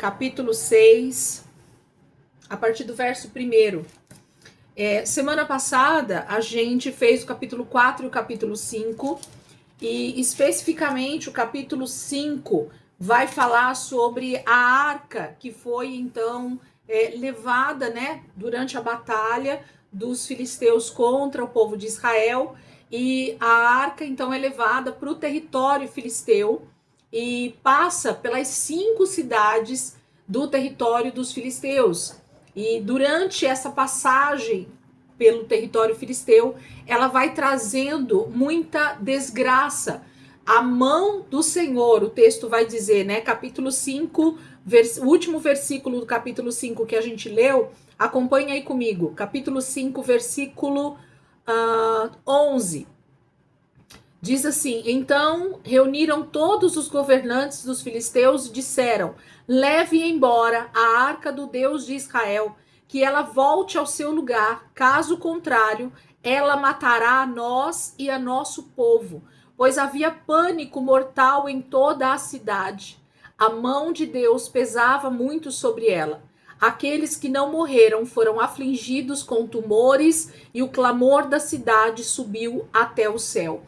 capítulo 6, a partir do verso 1. Semana passada, a gente fez o capítulo 4 e o capítulo 5, e especificamente o capítulo 5 vai falar sobre a arca que foi, então, levada, né, durante a batalha dos filisteus contra o povo de Israel, e a arca, então, é levada para o território filisteu, e passa pelas 5 cidades do território dos filisteus. E durante essa passagem pelo território filisteu, ela vai trazendo muita desgraça. A mão do Senhor, o texto vai dizer, né? Capítulo 5, o último versículo do capítulo 5 que a gente leu, acompanha aí comigo. Capítulo 5, versículo 11. Diz assim: então reuniram todos os governantes dos filisteus e disseram: leve embora a arca do Deus de Israel, que ela volte ao seu lugar, caso contrário, ela matará a nós e a nosso povo, pois havia pânico mortal em toda a cidade. A mão de Deus pesava muito sobre ela. Aqueles que não morreram foram afligidos com tumores, e o clamor da cidade subiu até o céu.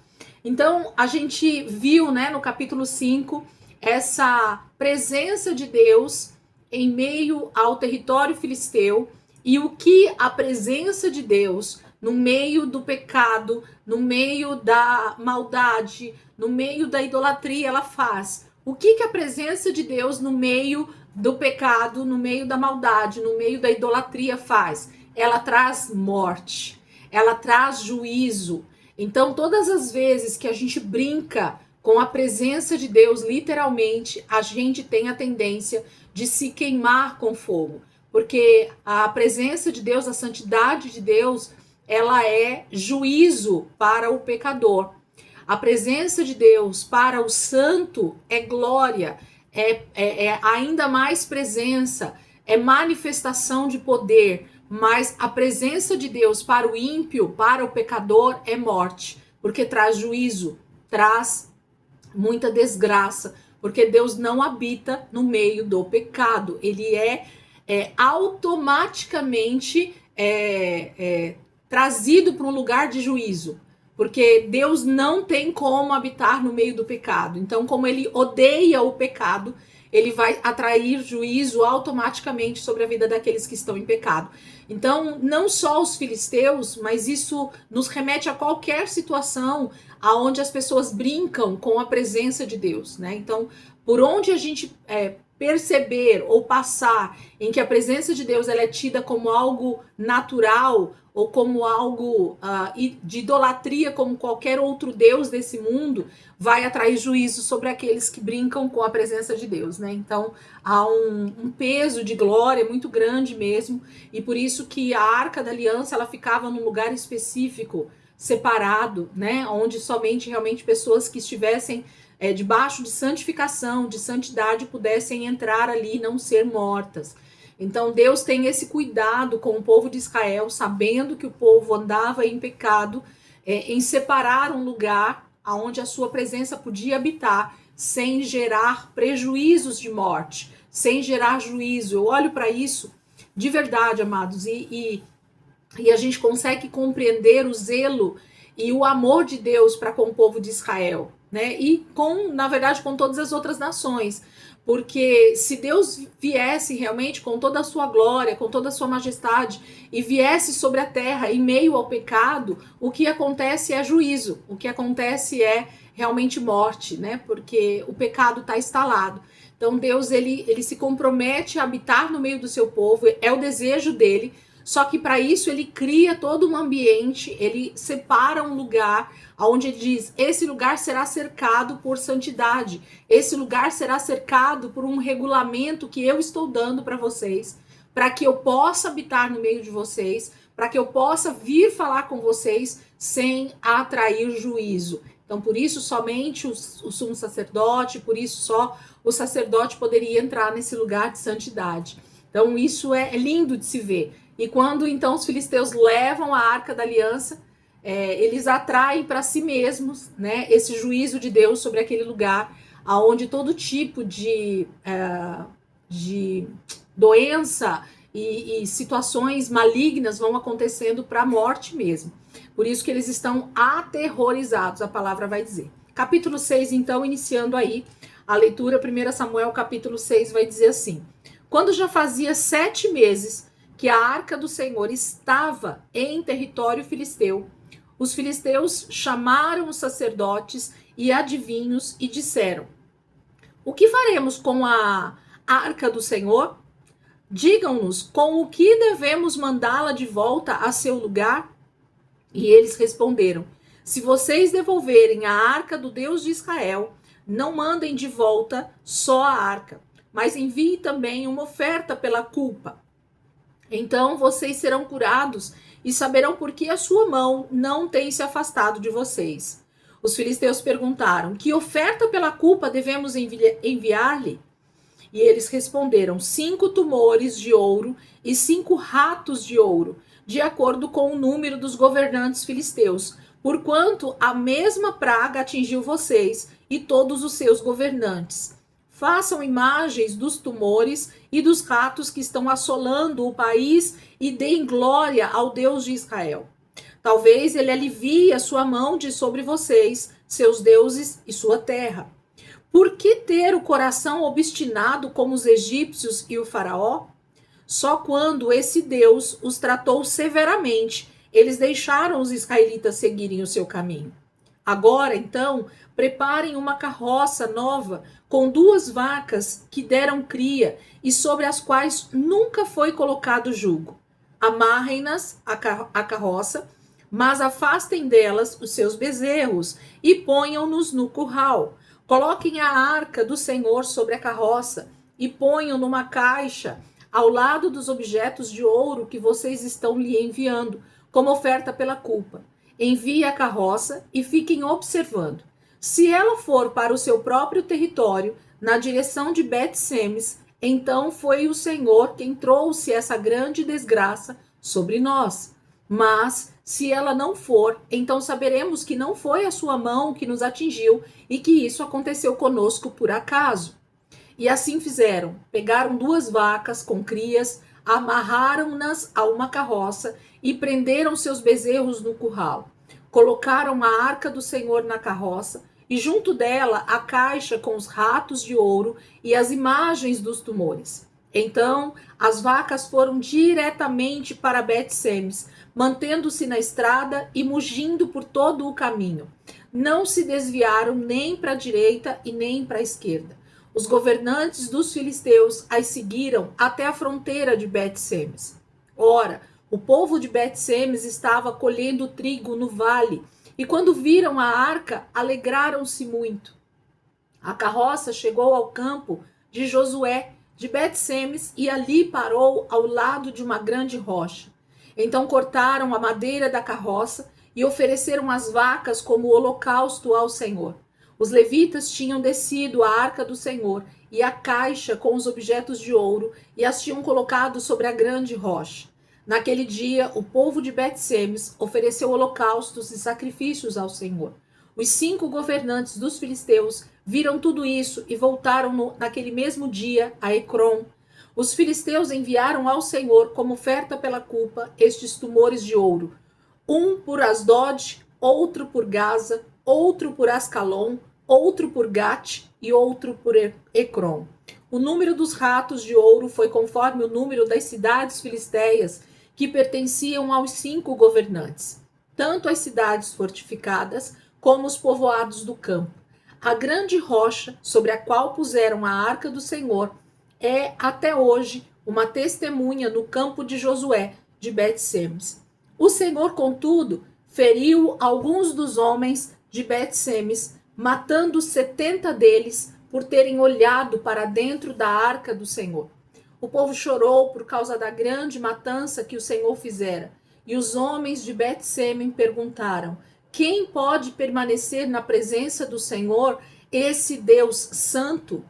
Então, a gente viu, né, no capítulo 5, essa presença de Deus em meio ao território filisteu, e o que a presença de Deus no meio do pecado, no meio da maldade, no meio da idolatria, ela faz. O que a presença de Deus no meio do pecado, no meio da maldade, no meio da idolatria faz? Ela traz morte, ela traz juízo. Então, todas as vezes que a gente brinca com a presença de Deus, literalmente, a gente tem a tendência de se queimar com fogo. Porque a presença de Deus, a santidade de Deus, ela é juízo para o pecador. A presença de Deus para o santo é glória, é ainda mais presença, é manifestação de poder. Mas a presença de Deus para o ímpio, para o pecador, é morte, porque traz juízo, traz muita desgraça, porque Deus não habita no meio do pecado. Ele é automaticamente trazido para um lugar de juízo, porque Deus não tem como habitar no meio do pecado. Então, como ele odeia o pecado, ele vai atrair juízo automaticamente sobre a vida daqueles que estão em pecado. Então, não só os filisteus, mas isso nos remete a qualquer situação aonde as pessoas brincam com a presença de Deus, né? Então, por onde a gente perceber ou passar em que a presença de Deus ela é tida como algo natural ou como algo de idolatria, como qualquer outro Deus desse mundo, vai atrair juízo sobre aqueles que brincam com a presença de Deus, né? Então, há um peso de glória muito grande mesmo, e por isso que a Arca da Aliança, ela ficava num lugar específico, separado, né? Onde somente realmente pessoas que estivessem debaixo de santificação, de santidade, pudessem entrar ali e não ser mortas. Então Deus tem esse cuidado com o povo de Israel, sabendo que o povo andava em pecado, em separar um lugar onde a sua presença podia habitar, sem gerar prejuízos de morte, sem gerar juízo. Eu olho para isso de verdade, amados, e a gente consegue compreender o zelo e o amor de Deus para com o povo de Israel, né? E na verdade, com todas as outras nações. Porque se Deus viesse realmente com toda a sua glória, com toda a sua majestade, e viesse sobre a terra em meio ao pecado, o que acontece é juízo, o que acontece é realmente morte, né? Porque o pecado está instalado. Então Deus, ele se compromete a habitar no meio do seu povo, é o desejo dele. Só que para isso ele cria todo um ambiente, ele separa um lugar onde ele diz: esse lugar será cercado por santidade, esse lugar será cercado por um regulamento que eu estou dando para vocês, para que eu possa habitar no meio de vocês, para que eu possa vir falar com vocês sem atrair juízo. Então, por isso, somente o sumo sacerdote, por isso só o sacerdote poderia entrar nesse lugar de santidade. Então, isso é lindo de se ver. E quando, então, os filisteus levam a Arca da Aliança, eles atraem para si mesmos, né, esse juízo de Deus sobre aquele lugar, onde todo tipo de de doença e situações malignas vão acontecendo para a morte mesmo. Por isso que eles estão aterrorizados, a palavra vai dizer. Capítulo 6, então, iniciando aí a leitura, 1 Samuel capítulo 6 vai dizer assim: quando já fazia 7 meses que a arca do Senhor estava em território filisteu, os filisteus chamaram os sacerdotes e adivinhos e disseram: o que faremos com a arca do Senhor? Digam-nos com o que devemos mandá-la de volta a seu lugar? E eles responderam: se vocês devolverem a arca do Deus de Israel, não mandem de volta só a arca, mas enviem também uma oferta pela culpa. Então vocês serão curados e saberão por que a sua mão não tem se afastado de vocês. Os filisteus perguntaram: que oferta pela culpa devemos enviar-lhe? E eles responderam: 5 tumores de ouro e 5 ratos de ouro, de acordo com o número dos governantes filisteus, porquanto a mesma praga atingiu vocês e todos os seus governantes. Façam imagens dos tumores e dos ratos que estão assolando o país e deem glória ao Deus de Israel. Talvez ele alivie a sua mão de sobre vocês, seus deuses e sua terra. Por que ter o coração obstinado como os egípcios e o faraó? Só quando esse Deus os tratou severamente, eles deixaram os israelitas seguirem o seu caminho. Agora, então, preparem uma carroça nova com 2 vacas que deram cria e sobre as quais nunca foi colocado jugo. Amarrem-nas à carroça, mas afastem delas os seus bezerros e ponham-nos no curral. Coloquem a arca do Senhor sobre a carroça e ponham numa caixa ao lado dos objetos de ouro que vocês estão lhe enviando, como oferta pela culpa. Envie a carroça e fiquem observando. Se ela for para o seu próprio território, na direção de Bet-Semes, então foi o Senhor quem trouxe essa grande desgraça sobre nós. Mas, se ela não for, então saberemos que não foi a sua mão que nos atingiu e que isso aconteceu conosco por acaso. E assim fizeram. Pegaram 2 vacas com crias, amarraram-nas a uma carroça e prenderam seus bezerros no curral. Colocaram a arca do Senhor na carroça e junto dela a caixa com os ratos de ouro e as imagens dos tumores. Então as vacas foram diretamente para Bet-Semes, mantendo-se na estrada e mugindo por todo o caminho. Não se desviaram nem para a direita e nem para a esquerda. Os governantes dos filisteus as seguiram até a fronteira de Bet-Semes. Ora, o povo de Bet-Semes estava colhendo trigo no vale, e quando viram a arca, alegraram-se muito. A carroça chegou ao campo de Josué, de Bet-Semes, e ali parou ao lado de uma grande rocha. Então cortaram a madeira da carroça e ofereceram as vacas como holocausto ao Senhor. Os levitas tinham descido a arca do Senhor e a caixa com os objetos de ouro e as tinham colocado sobre a grande rocha. Naquele dia, o povo de Bet-Semes ofereceu holocaustos e sacrifícios ao Senhor. Os 5 governantes dos filisteus viram tudo isso e voltaram naquele mesmo dia a Ecrom. Os filisteus enviaram ao Senhor como oferta pela culpa estes tumores de ouro, um por Asdod, outro por Gaza, outro por Ascalon, outro por Gate e outro por Ecrom. O número dos ratos de ouro foi conforme o número das cidades filisteias que pertenciam aos 5 governantes, tanto as cidades fortificadas como os povoados do campo. A grande rocha sobre a qual puseram a arca do Senhor é até hoje uma testemunha no campo de Josué de Bet-Semes. O Senhor, contudo, feriu alguns dos homens de Bet-Semes, matando 70 deles por terem olhado para dentro da arca do Senhor. O povo chorou por causa da grande matança que o Senhor fizera. E os homens de Bet-Semes perguntaram: quem pode permanecer na presença do Senhor, esse Deus santo?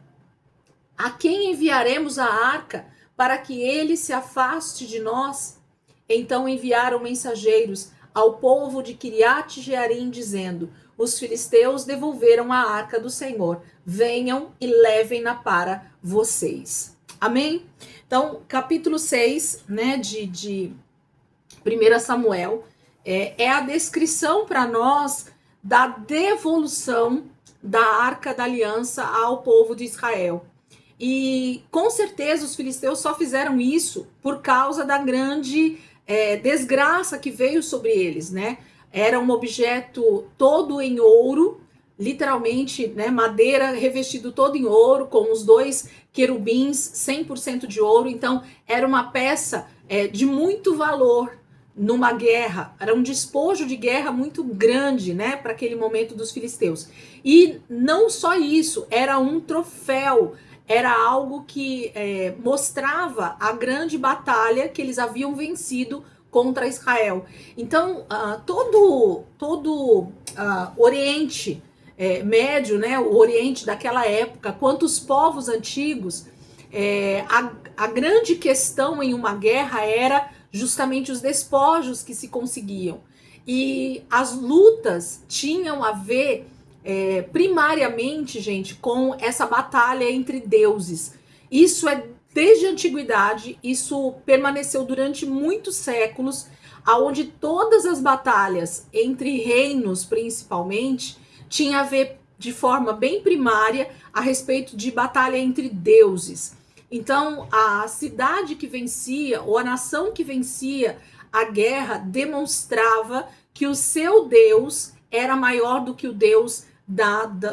A quem enviaremos a arca para que ele se afaste de nós? Então enviaram mensageiros ao povo de Quiriate-Jearim, dizendo: os filisteus devolveram a arca do Senhor. Venham e levem-na para vocês. Amém? Então, capítulo 6, né, de 1 Samuel, é a descrição para nós da devolução da Arca da Aliança ao povo de Israel. E com certeza os filisteus só fizeram isso por causa da grande desgraça que veio sobre eles, né? Era um objeto todo em ouro, literalmente, né, madeira revestido todo em ouro, com os dois querubins 100% de ouro. Então era uma peça de muito valor numa guerra, era um despojo de guerra muito grande, né, para aquele momento dos filisteus. E não só isso, era um troféu, era algo que mostrava a grande batalha que eles haviam vencido contra Israel. Então, todo Oriente Médio, né, o Oriente daquela época, quanto os povos antigos, a grande questão em uma guerra era justamente os despojos que se conseguiam. E as lutas tinham a ver primariamente, gente, com essa batalha entre deuses. Isso é desde a antiguidade, isso permaneceu durante muitos séculos, aonde todas as batalhas entre reinos, principalmente, tinha a ver de forma bem primária a respeito de batalha entre deuses. Então, a cidade que vencia, ou a nação que vencia a guerra, demonstrava que o seu Deus era maior do que o Deus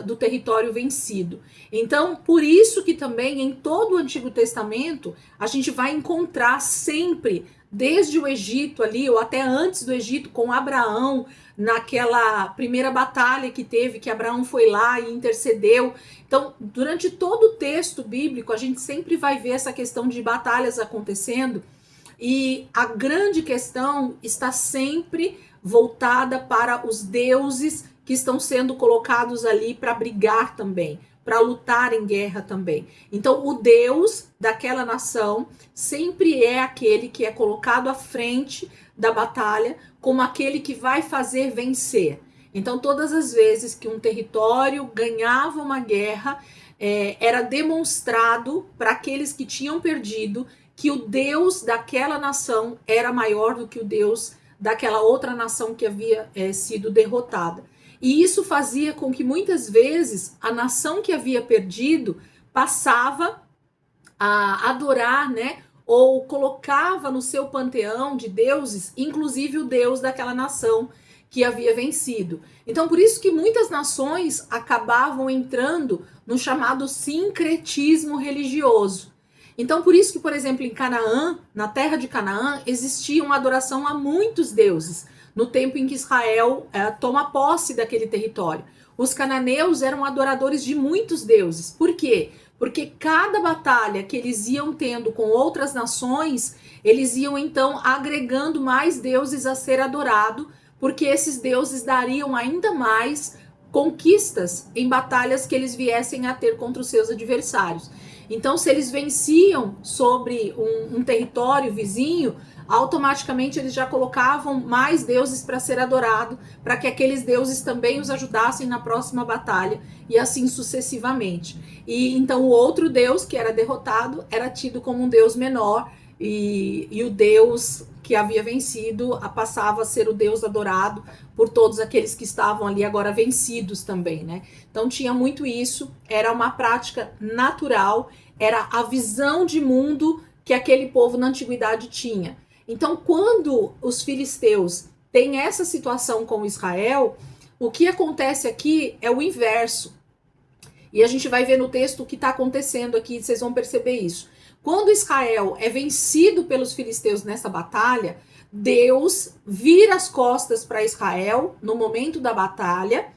do território vencido. Então, por isso que também em todo o Antigo Testamento, a gente vai encontrar sempre, desde o Egito ali, ou até antes do Egito, com Abraão, naquela primeira batalha que teve, que Abraão foi lá e intercedeu. Então, durante todo o texto bíblico, a gente sempre vai ver essa questão de batalhas acontecendo, e a grande questão está sempre voltada para os deuses que estão sendo colocados ali para brigar também, para lutar em guerra também. Então, o Deus daquela nação sempre é aquele que é colocado à frente da batalha, como aquele que vai fazer vencer. Então, todas as vezes que um território ganhava uma guerra, era demonstrado para aqueles que tinham perdido que o Deus daquela nação era maior do que o Deus daquela outra nação que havia sido derrotada. E isso fazia com que muitas vezes a nação que havia perdido passava a adorar, né, ou colocava no seu panteão de deuses, inclusive o Deus daquela nação que havia vencido. Então, por isso que muitas nações acabavam entrando no chamado sincretismo religioso. Então, por isso que, por exemplo, em Canaã, na terra de Canaã, existia uma adoração a muitos deuses, no tempo em que Israel toma posse daquele território. Os cananeus eram adoradores de muitos deuses. Por quê? Porque cada batalha que eles iam tendo com outras nações, eles iam então agregando mais deuses a ser adorado, porque esses deuses dariam ainda mais conquistas em batalhas que eles viessem a ter contra os seus adversários. Então, se eles venciam sobre um território vizinho, automaticamente eles já colocavam mais deuses para ser adorado, para que aqueles deuses também os ajudassem na próxima batalha, e assim sucessivamente. E então o outro deus que era derrotado era tido como um deus menor, e o deus que havia vencido passava a ser o deus adorado por todos aqueles que estavam ali agora vencidos também, né? Então tinha muito isso, era uma prática natural, era a visão de mundo que aquele povo na antiguidade tinha. Então, quando os filisteus têm essa situação com Israel, o que acontece aqui é o inverso. E a gente vai ver no texto o que está acontecendo aqui, vocês vão perceber isso. Quando Israel é vencido pelos filisteus nessa batalha, Deus vira as costas para Israel no momento da batalha,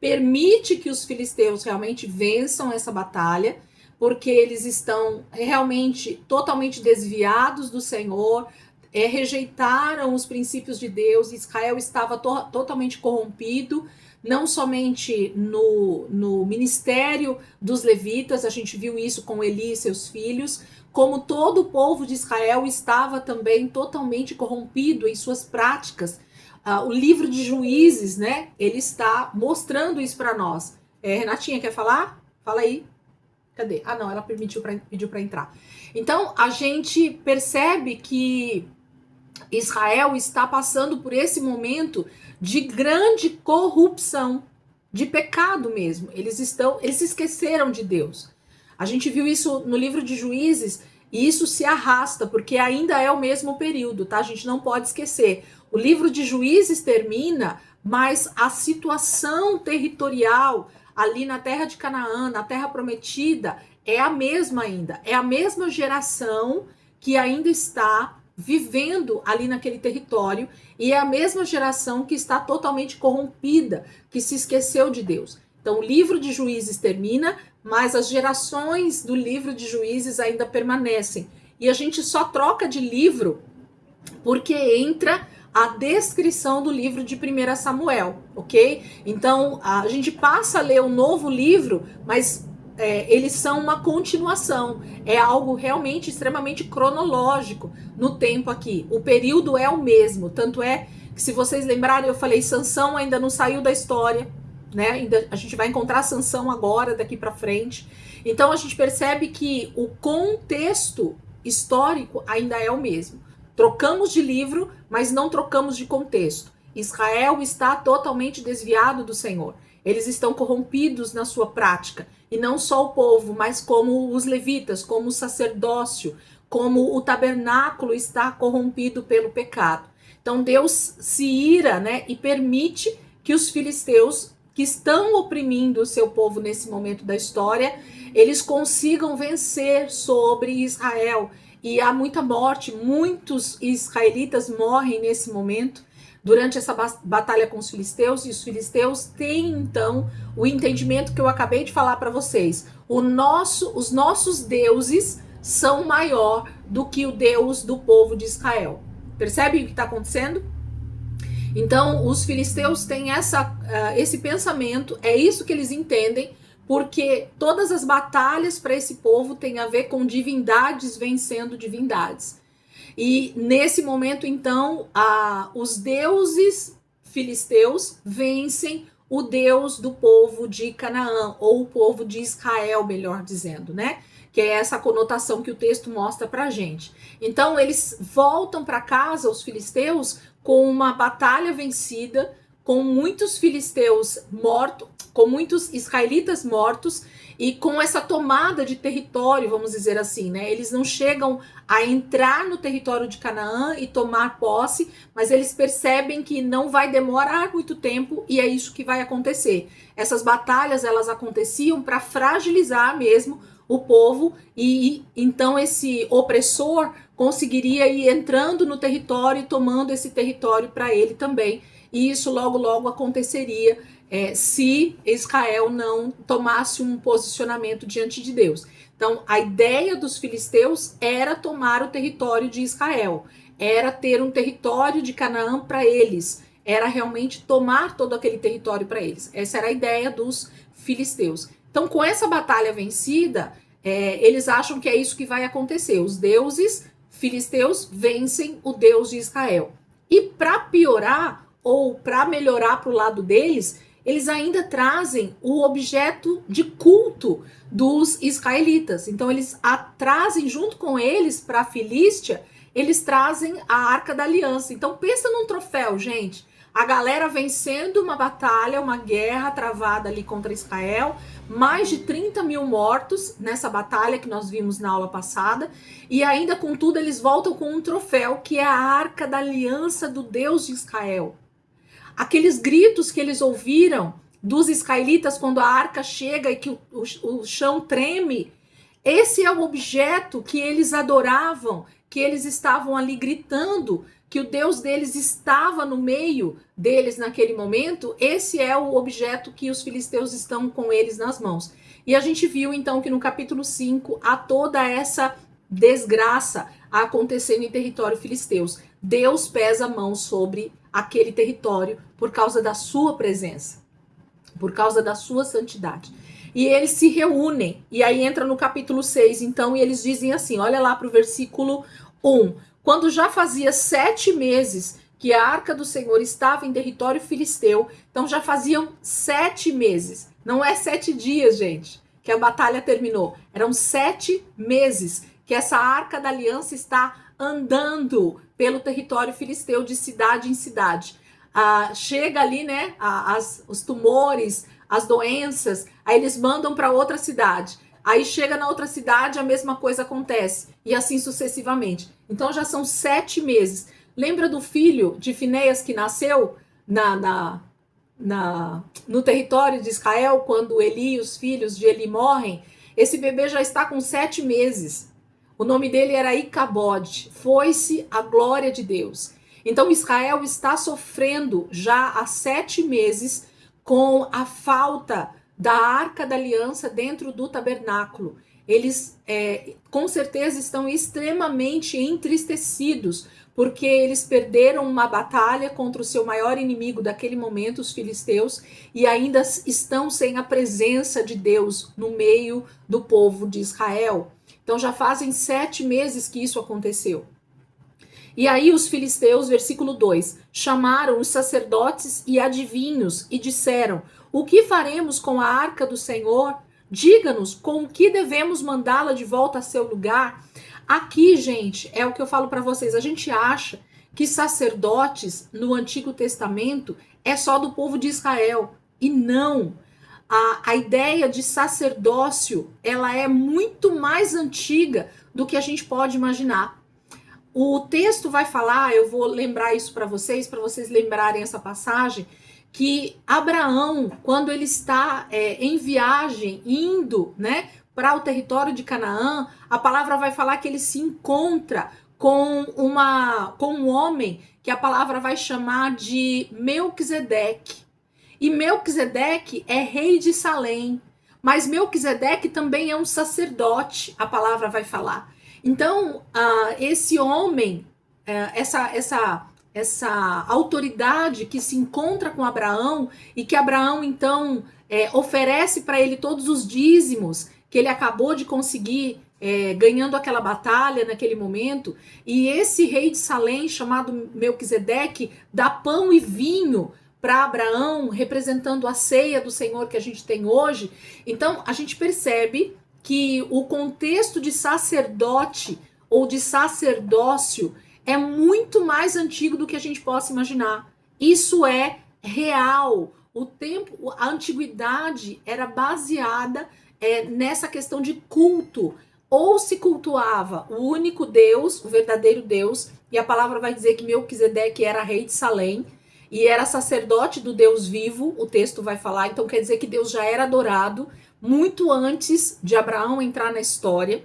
permite que os filisteus realmente vençam essa batalha, porque eles estão realmente totalmente desviados do Senhor, rejeitaram os princípios de Deus. Israel estava totalmente corrompido, não somente no ministério dos levitas, a gente viu isso com Eli e seus filhos, como todo o povo de Israel estava também totalmente corrompido em suas práticas. O livro de Juízes, né, ele está mostrando isso para nós. Renatinha, quer falar? Fala aí. Cadê? Ah, não, ela pediu para entrar. Então, a gente percebe que Israel está passando por esse momento de grande corrupção, de pecado mesmo. Eles se esqueceram de Deus. A gente viu isso no livro de Juízes e isso se arrasta, porque ainda é o mesmo período, tá? A gente não pode esquecer. O livro de Juízes termina, mas a situação territorial ali na terra de Canaã, na terra prometida, é a mesma ainda. É a mesma geração que ainda está vivendo ali naquele território e é a mesma geração que está totalmente corrompida, que se esqueceu de Deus. Então o livro de Juízes termina, mas as gerações do livro de Juízes ainda permanecem. E a gente só troca de livro porque entra a descrição do livro de 1 Samuel, ok? Então a gente passa a ler o novo livro, mas eles são uma continuação, é algo realmente extremamente cronológico no tempo aqui. O período é o mesmo, tanto é que, se vocês lembrarem, eu falei, Sansão ainda não saiu da história, né? Ainda, a gente vai encontrar Sansão agora, daqui para frente. Então a gente percebe que o contexto histórico ainda é o mesmo. Trocamos de livro, mas não trocamos de contexto. Israel está totalmente desviado do Senhor. Eles estão corrompidos na sua prática. E não só o povo, mas como os levitas, como o sacerdócio, como o tabernáculo está corrompido pelo pecado. Então Deus se ira, né, e permite que os filisteus, que estão oprimindo o seu povo nesse momento da história, eles consigam vencer sobre Israel. E há muita morte, muitos israelitas morrem nesse momento, durante essa batalha com os filisteus, e os filisteus têm então o entendimento que eu acabei de falar para vocês. Os nossos deuses são maior do que o Deus do povo de Israel. Percebe o que está acontecendo? Então, os filisteus têm esse pensamento, é isso que eles entendem, porque todas as batalhas para esse povo têm a ver com divindades vencendo divindades. E nesse momento, então, os deuses filisteus vencem o Deus do povo de Canaã, ou o povo de Israel, melhor dizendo, né? Que é essa conotação que o texto mostra pra gente. Então, eles voltam para casa, os filisteus, com uma batalha vencida, com muitos filisteus mortos, com muitos israelitas mortos, e com essa tomada de território, vamos dizer assim, né? Eles não chegam a entrar no território de Canaã e tomar posse, mas eles percebem que não vai demorar muito tempo e é isso que vai acontecer. Essas batalhas, elas aconteciam para fragilizar mesmo o povo, e então esse opressor conseguiria ir entrando no território e tomando esse território para ele também. E isso logo, logo aconteceria se Israel não tomasse um posicionamento diante de Deus. Então, a ideia dos filisteus era tomar o território de Israel, era ter um território de Canaã para eles, era realmente tomar todo aquele território para eles. Essa era a ideia dos filisteus. Então, com essa batalha vencida, eles acham que é isso que vai acontecer. Os deuses filisteus vencem o Deus de Israel. E para piorar, ou para melhorar para o lado deles, eles ainda trazem o objeto de culto dos israelitas. Então eles trazem junto com eles para a Filístia, eles trazem a Arca da Aliança. Então pensa num troféu, gente. A galera vencendo uma batalha, uma guerra travada ali contra Israel, mais de 30 mil mortos nessa batalha que nós vimos na aula passada, e ainda com tudo eles voltam com um troféu que é a Arca da Aliança do Deus de Israel. Aqueles gritos que eles ouviram dos israelitas quando a arca chega e que o chão treme, esse é o objeto que eles adoravam, que eles estavam ali gritando, que o Deus deles estava no meio deles naquele momento. Esse é o objeto que os filisteus estão com eles nas mãos. E a gente viu então que no capítulo 5 há toda essa desgraça acontecendo em território filisteus. Deus pesa a mão sobre aquele território por causa da sua presença, por causa da sua santidade. E eles se reúnem, e aí entra no capítulo 6, então, e eles dizem assim, olha lá para o versículo 1. Quando já fazia 7 meses que a arca do Senhor estava em território filisteu, então já faziam 7 meses, não é 7 dias, gente. que a batalha terminou. Eram 7 meses que essa arca da aliança está andando pelo território filisteu de cidade em cidade. Chega ali, né, os tumores, as doenças, aí eles mandam para outra cidade. Aí chega na outra cidade, a mesma coisa acontece. E assim sucessivamente. Então já são 7 meses. Lembra do filho de Finéias que nasceu no território de Israel, quando Eli e os filhos de Eli morrem? Esse bebê já está com 7 meses. O nome dele era Icabode. Foi-se a glória de Deus. Então Israel está sofrendo já há 7 meses com a falta da Arca da Aliança dentro do tabernáculo. Eles com certeza estão extremamente entristecidos, porque eles perderam uma batalha contra o seu maior inimigo daquele momento, os filisteus, e ainda estão sem a presença de Deus no meio do povo de Israel. Então já fazem 7 meses que isso aconteceu. E aí os filisteus, versículo 2, chamaram os sacerdotes e adivinhos e disseram: o que faremos com a arca do Senhor? Diga-nos com o que devemos mandá-la de volta a seu lugar. Aqui, gente, é o que eu falo para vocês. A gente acha que sacerdotes no Antigo Testamento é só do povo de Israel. E não. A ideia de sacerdócio, ela é muito mais antiga do que a gente pode imaginar. O texto vai falar, eu vou lembrar isso para vocês lembrarem essa passagem, que Abraão, quando ele está em viagem, indo, né, para o território de Canaã, a palavra vai falar que ele se encontra com um homem que a palavra vai chamar de Melquisedeque. E Melquisedeque é rei de Salém, mas Melquisedeque também é um sacerdote, a palavra vai falar. Então, esse homem, essa autoridade que se encontra com Abraão e que Abraão, então, oferece para ele todos os dízimos que ele acabou de conseguir ganhando aquela batalha naquele momento, e esse rei de Salém, chamado Melquisedeque, dá pão e vinho para Abraão, representando a ceia do Senhor que a gente tem hoje. Então, a gente percebe que o contexto de sacerdote ou de sacerdócio é muito mais antigo do que a gente possa imaginar. Isso é real. A antiguidade era baseada nessa questão de culto. Ou se cultuava o único Deus, o verdadeiro Deus, e a palavra vai dizer que Melquisedeque era rei de Salém, e era sacerdote do Deus vivo, o texto vai falar, então quer dizer que Deus já era adorado muito antes de Abraão entrar na história.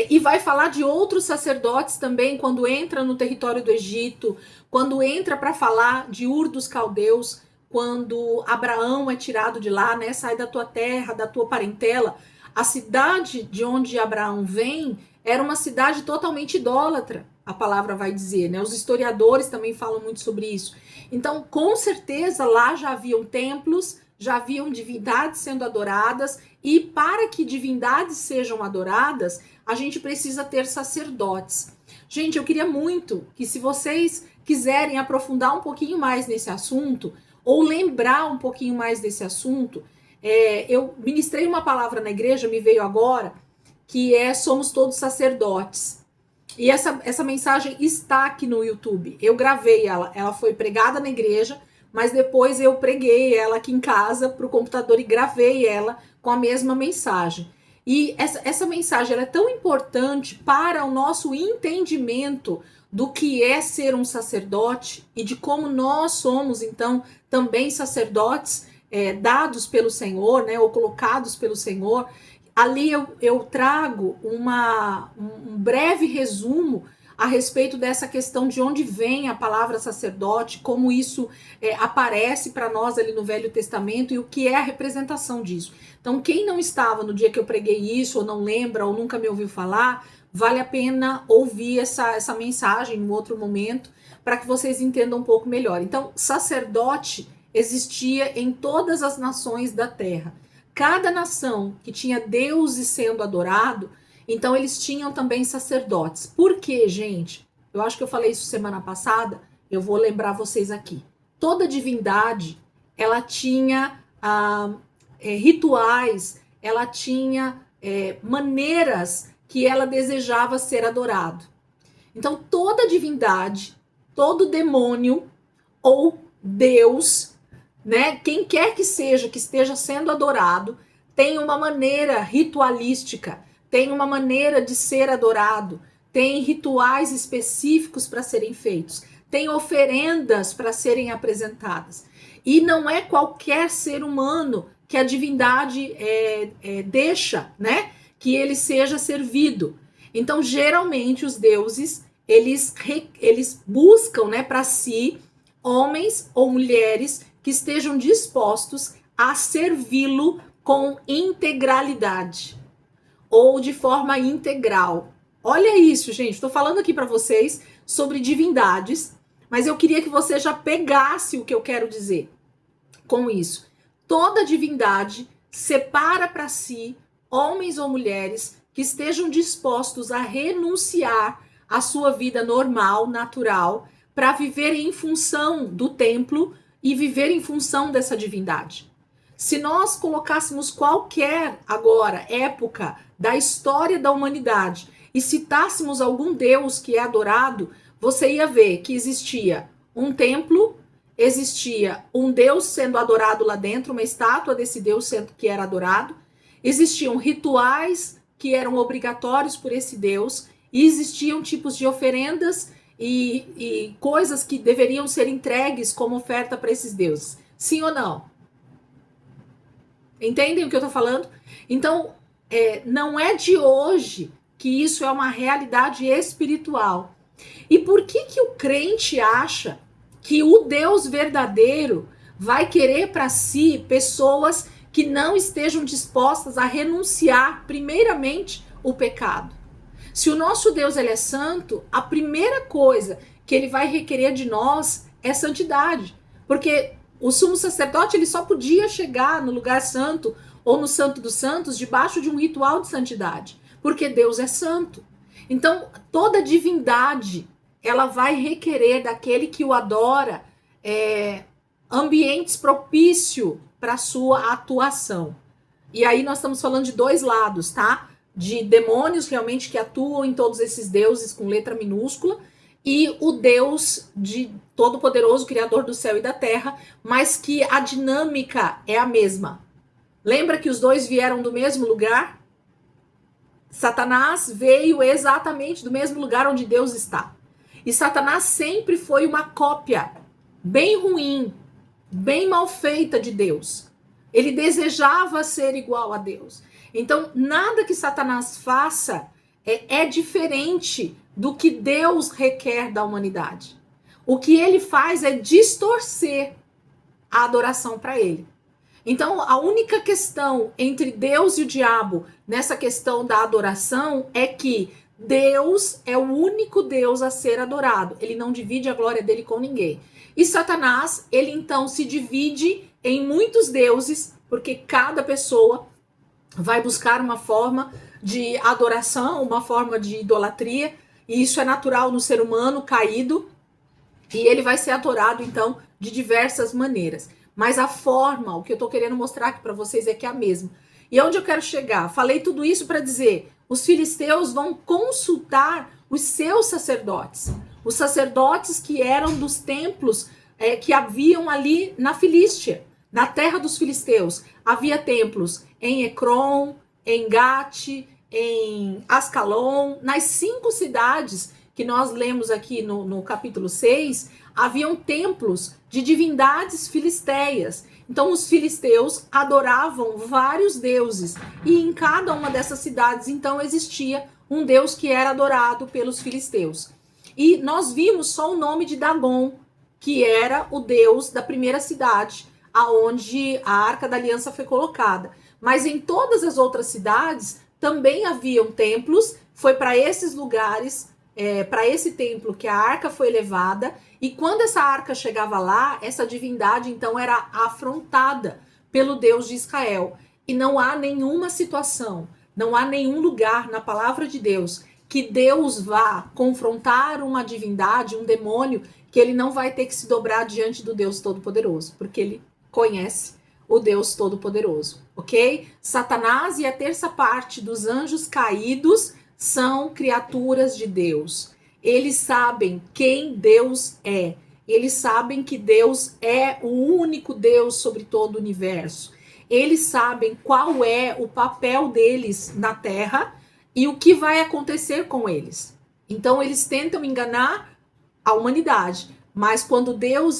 E vai falar de outros sacerdotes também, quando entra no território do Egito, quando entra para falar de Ur dos Caldeus, quando Abraão é tirado de lá, né? Sai da tua terra, da tua parentela. A cidade de onde Abraão vem era uma cidade totalmente idólatra, a palavra vai dizer, né? Os historiadores também falam muito sobre isso. Então, com certeza, lá já haviam templos, já haviam divindades sendo adoradas, e para que divindades sejam adoradas, a gente precisa ter sacerdotes. Gente, eu queria muito que, se vocês quiserem aprofundar um pouquinho mais nesse assunto, ou lembrar um pouquinho mais desse assunto, eu ministrei uma palavra na igreja, me veio agora, que somos todos sacerdotes. E essa mensagem está aqui no YouTube. Eu gravei ela foi pregada na igreja, mas depois eu preguei ela aqui em casa para o computador e gravei ela com a mesma mensagem. E essa mensagem ela é tão importante para o nosso entendimento do que é ser um sacerdote e de como nós somos, então, também sacerdotes dados pelo Senhor, né, ou colocados pelo Senhor. Ali eu trago um breve resumo a respeito dessa questão de onde vem a palavra sacerdote, como isso aparece para nós ali no Velho Testamento e o que é a representação disso. Então, quem não estava no dia que eu preguei isso, ou não lembra, ou nunca me ouviu falar, vale a pena ouvir essa mensagem em outro momento, para que vocês entendam um pouco melhor. Então, sacerdote existia em todas as nações da terra. Cada nação que tinha deuses sendo adorado, então eles tinham também sacerdotes. Por quê, gente? Eu acho que eu falei isso semana passada, eu vou lembrar vocês aqui. Toda divindade, ela tinha rituais, ela tinha maneiras que ela desejava ser adorado. Então, toda divindade, todo demônio ou Deus, né, quem quer que seja que esteja sendo adorado, tem uma maneira ritualística, tem uma maneira de ser adorado, tem rituais específicos para serem feitos, tem oferendas para serem apresentadas. E não é qualquer ser humano que a divindade deixa, né, que ele seja servido. Então, geralmente, os deuses, eles buscam, né, para si homens ou mulheres que estejam dispostos a servi-lo com integralidade ou de forma integral. Olha isso, gente. Estou falando aqui para vocês sobre divindades, mas eu queria que você já pegasse o que eu quero dizer com isso. Toda divindade separa para si homens ou mulheres que estejam dispostos a renunciar à sua vida normal, natural, para viver em função do templo e viver em função dessa divindade. Se nós colocássemos qualquer, agora, época da história da humanidade e citássemos algum deus que é adorado, você ia ver que existia um templo, existia um deus sendo adorado lá dentro, uma estátua desse deus que era adorado, existiam rituais que eram obrigatórios por esse deus, e existiam tipos de oferendas e coisas que deveriam ser entregues como oferta para esses deuses. Sim ou não? Entendem o que eu estou falando? Então, não é de hoje que isso é uma realidade espiritual. E por que o crente acha que o Deus verdadeiro vai querer para si pessoas que não estejam dispostas a renunciar, primeiramente, o pecado? Se o nosso Deus ele é santo, a primeira coisa que ele vai requerer de nós é santidade. Porque o sumo sacerdote ele só podia chegar no lugar santo ou no santo dos santos debaixo de um ritual de santidade. Porque Deus é santo. Então, toda divindade ela vai requerer daquele que o adora ambientes propícios para sua atuação. E aí nós estamos falando de dois lados, tá? De demônios realmente que atuam em todos esses deuses com letra minúscula e o Deus de todo-poderoso, criador do céu e da terra, mas que a dinâmica é a mesma. Lembra que os dois vieram do mesmo lugar? Satanás veio exatamente do mesmo lugar onde Deus está. E Satanás sempre foi uma cópia bem ruim, bem mal feita de Deus. Ele desejava ser igual a Deus. Então, nada que Satanás faça é diferente do que Deus requer da humanidade. O que ele faz é distorcer a adoração para ele. Então, a única questão entre Deus e o diabo nessa questão da adoração é que Deus é o único Deus a ser adorado. Ele não divide a glória dele com ninguém. E Satanás, ele então se divide em muitos deuses, porque cada pessoa vai buscar uma forma de adoração, uma forma de idolatria, e isso é natural no ser humano caído, e ele vai ser adorado, então, de diversas maneiras. Mas a forma, o que eu tô querendo mostrar aqui para vocês é que é a mesma. E onde eu quero chegar? Falei tudo isso para dizer, os filisteus vão consultar os seus sacerdotes. Os sacerdotes que eram dos templos que haviam ali na Filístia, na terra dos filisteus. Havia templos em Ecrom, em Gate, em Ascalon, nas 5 cidades que nós lemos aqui no capítulo 6, haviam templos de divindades filisteias. Então os filisteus adoravam vários deuses e em cada uma dessas cidades então existia um deus que era adorado pelos filisteus. E nós vimos só o nome de Dagon, que era o deus da primeira cidade aonde a Arca da Aliança foi colocada. Mas em todas as outras cidades também haviam templos, foi para esses lugares, para esse templo que a arca foi levada, e quando essa arca chegava lá, essa divindade então era afrontada pelo Deus de Israel. E não há nenhuma situação, não há nenhum lugar na palavra de Deus que Deus vá confrontar uma divindade, um demônio, que ele não vai ter que se dobrar diante do Deus Todo-Poderoso, porque ele conhece o Deus Todo-Poderoso, ok? Satanás e a terça parte dos anjos caídos são criaturas de Deus. Eles sabem quem Deus é. Eles sabem que Deus é o único Deus sobre todo o universo. Eles sabem qual é o papel deles na Terra e o que vai acontecer com eles. Então eles tentam enganar a humanidade, mas quando Deus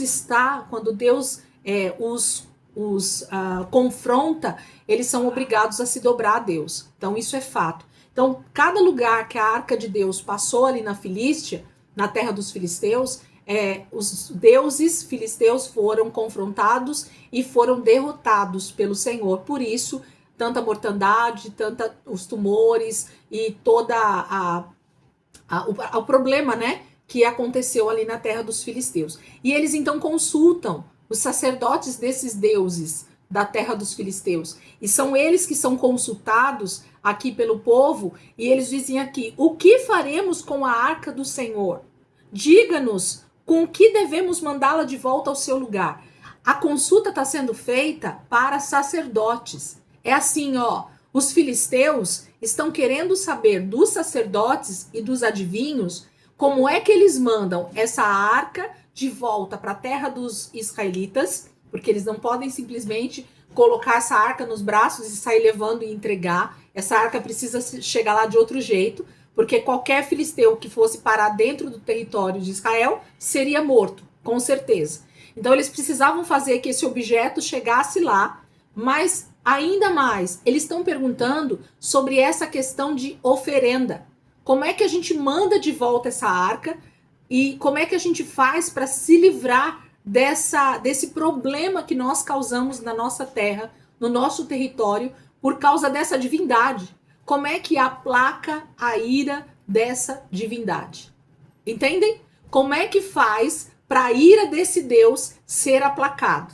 os confronta, eles são obrigados a se dobrar a Deus. Então isso é fato. Então cada lugar que a arca de Deus passou ali na Filístia, na terra dos filisteus, os deuses filisteus foram confrontados e foram derrotados pelo Senhor. Por isso, tanta mortandade, os tumores e toda o problema, né, que aconteceu ali na terra dos filisteus. E eles então consultam os sacerdotes desses deuses da terra dos filisteus. E são eles que são consultados aqui pelo povo, e eles dizem aqui: o que faremos com a arca do Senhor? Diga-nos com o que devemos mandá-la de volta ao seu lugar. A consulta está sendo feita para sacerdotes. É assim, ó, os filisteus estão querendo saber dos sacerdotes e dos adivinhos como é que eles mandam essa arca de volta para a terra dos israelitas, porque eles não podem simplesmente colocar essa arca nos braços e sair levando e entregar. Essa arca precisa chegar lá de outro jeito, porque qualquer filisteu que fosse parar dentro do território de Israel seria morto, com certeza. Então eles precisavam fazer que esse objeto chegasse lá, mas ainda mais, eles estão perguntando sobre essa questão de oferenda. Como é que a gente manda de volta essa arca e como é que a gente faz para se livrar desse problema que nós causamos na nossa terra, no nosso território, por causa dessa divindade? Como é que aplaca a ira dessa divindade? Entendem? Como é que faz para a ira desse Deus ser aplacado?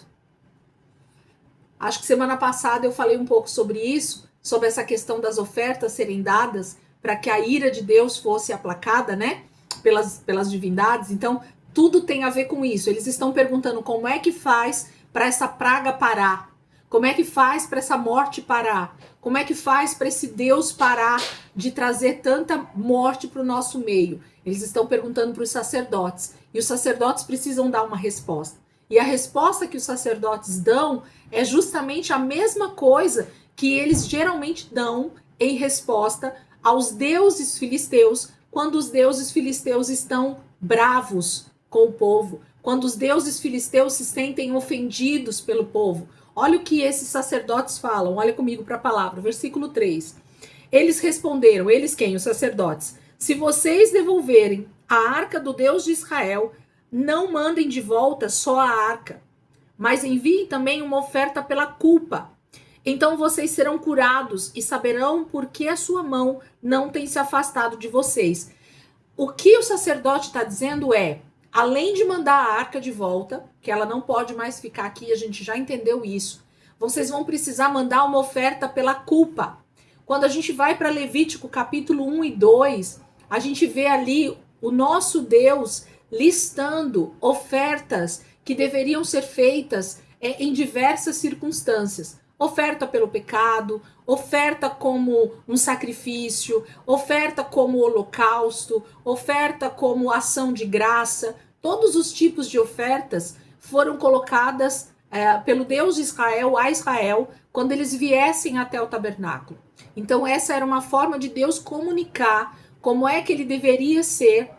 Acho que semana passada eu falei um pouco sobre isso, sobre essa questão das ofertas serem dadas para que a ira de Deus fosse aplacada, né? Pelas divindades. Então, tudo tem a ver com isso. Eles estão perguntando como é que faz para essa praga parar? Como é que faz para essa morte parar? Como é que faz para esse Deus parar de trazer tanta morte para o nosso meio? Eles estão perguntando para os sacerdotes. E os sacerdotes precisam dar uma resposta. E a resposta que os sacerdotes dão é justamente a mesma coisa que eles geralmente dão em resposta aos deuses filisteus, quando os deuses filisteus estão bravos com o povo, quando os deuses filisteus se sentem ofendidos pelo povo. Olha o que esses sacerdotes falam, olha comigo para a palavra, versículo 3. Eles responderam, eles quem? Os sacerdotes. Se vocês devolverem a arca do Deus de Israel, não mandem de volta só a arca, mas enviem também uma oferta pela culpa. Então vocês serão curados e saberão por que a sua mão não tem se afastado de vocês. O que o sacerdote está dizendo é, além de mandar a arca de volta, que ela não pode mais ficar aqui, a gente já entendeu isso, vocês vão precisar mandar uma oferta pela culpa. Quando a gente vai para Levítico capítulo 1 e 2, a gente vê ali o nosso Deus listando ofertas que deveriam ser feitas em diversas circunstâncias. Oferta pelo pecado, oferta como um sacrifício, oferta como holocausto, oferta como ação de graça. Todos os tipos de ofertas foram colocadas pelo Deus de Israel a Israel quando eles viessem até o tabernáculo. Então essa era uma forma de Deus comunicar como é que ele deveria ser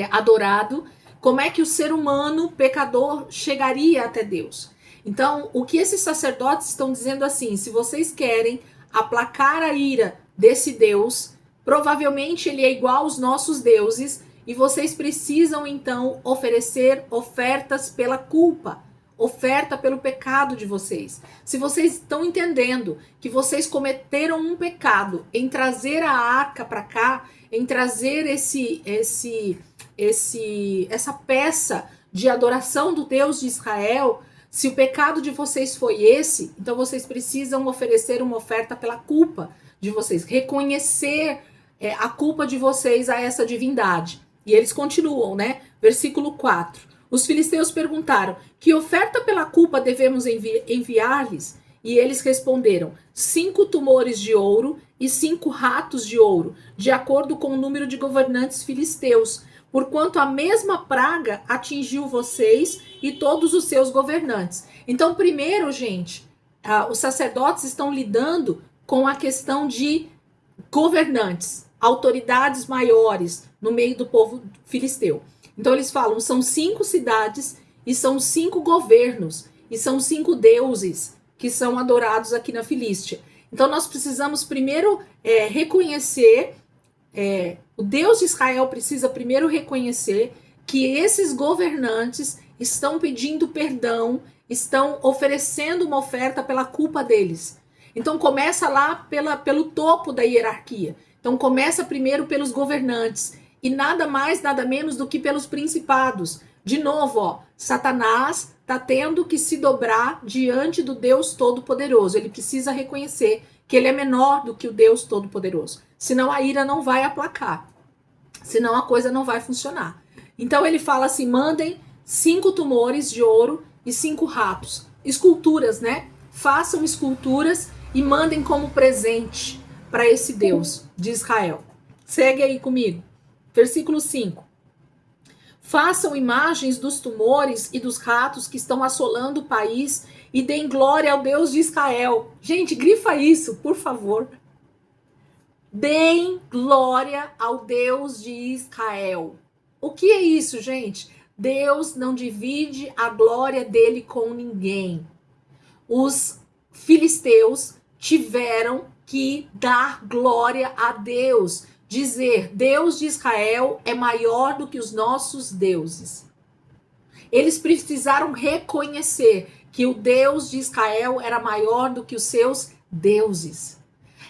adorado, como é que o ser humano pecador chegaria até Deus. Então, o que esses sacerdotes estão dizendo assim, se vocês querem aplacar a ira desse Deus, provavelmente ele é igual aos nossos deuses, e vocês precisam então oferecer ofertas pela culpa, oferta pelo pecado de vocês. Se vocês estão entendendo que vocês cometeram um pecado em trazer a arca para cá, em trazer essa peça de adoração do Deus de Israel, se o pecado de vocês foi esse, então vocês precisam oferecer uma oferta pela culpa de vocês, reconhecer a culpa de vocês a essa divindade. E eles continuam, né? Versículo 4. Os filisteus perguntaram: que oferta pela culpa devemos enviar-lhes? E eles responderam: 5 tumores de ouro e 5 ratos de ouro, de acordo com o número de governantes filisteus, porquanto a mesma praga atingiu vocês e todos os seus governantes. Então, primeiro, gente, os sacerdotes estão lidando com a questão de governantes, autoridades maiores no meio do povo filisteu. Então eles falam, são 5 cidades e são 5 governos e são 5 deuses que são adorados aqui na Filístia. Então nós precisamos primeiro reconhecer, o Deus de Israel precisa primeiro reconhecer que esses governantes estão pedindo perdão, estão oferecendo uma oferta pela culpa deles. Então começa lá pelo topo da hierarquia. Então começa primeiro pelos governantes e nada mais, nada menos do que pelos principados. De novo, ó, Satanás está tendo que se dobrar diante do Deus Todo-Poderoso. Ele precisa reconhecer que ele é menor do que o Deus Todo-Poderoso. Senão a ira não vai aplacar. Senão a coisa não vai funcionar. Então ele fala assim, mandem 5 tumores de ouro e 5 ratos. Esculturas, né? Façam esculturas e mandem como presente para esse Deus de Israel. Segue aí comigo. Versículo 5. Façam imagens dos tumores e dos ratos que estão assolando o país e deem glória ao Deus de Israel. Gente, grifa isso, por favor. Deem glória ao Deus de Israel. O que é isso, gente? Deus não divide a glória dele com ninguém. Os filisteus tiveram que dar glória a Deus, dizer, Deus de Israel é maior do que os nossos deuses. Eles precisaram reconhecer que o Deus de Israel era maior do que os seus deuses.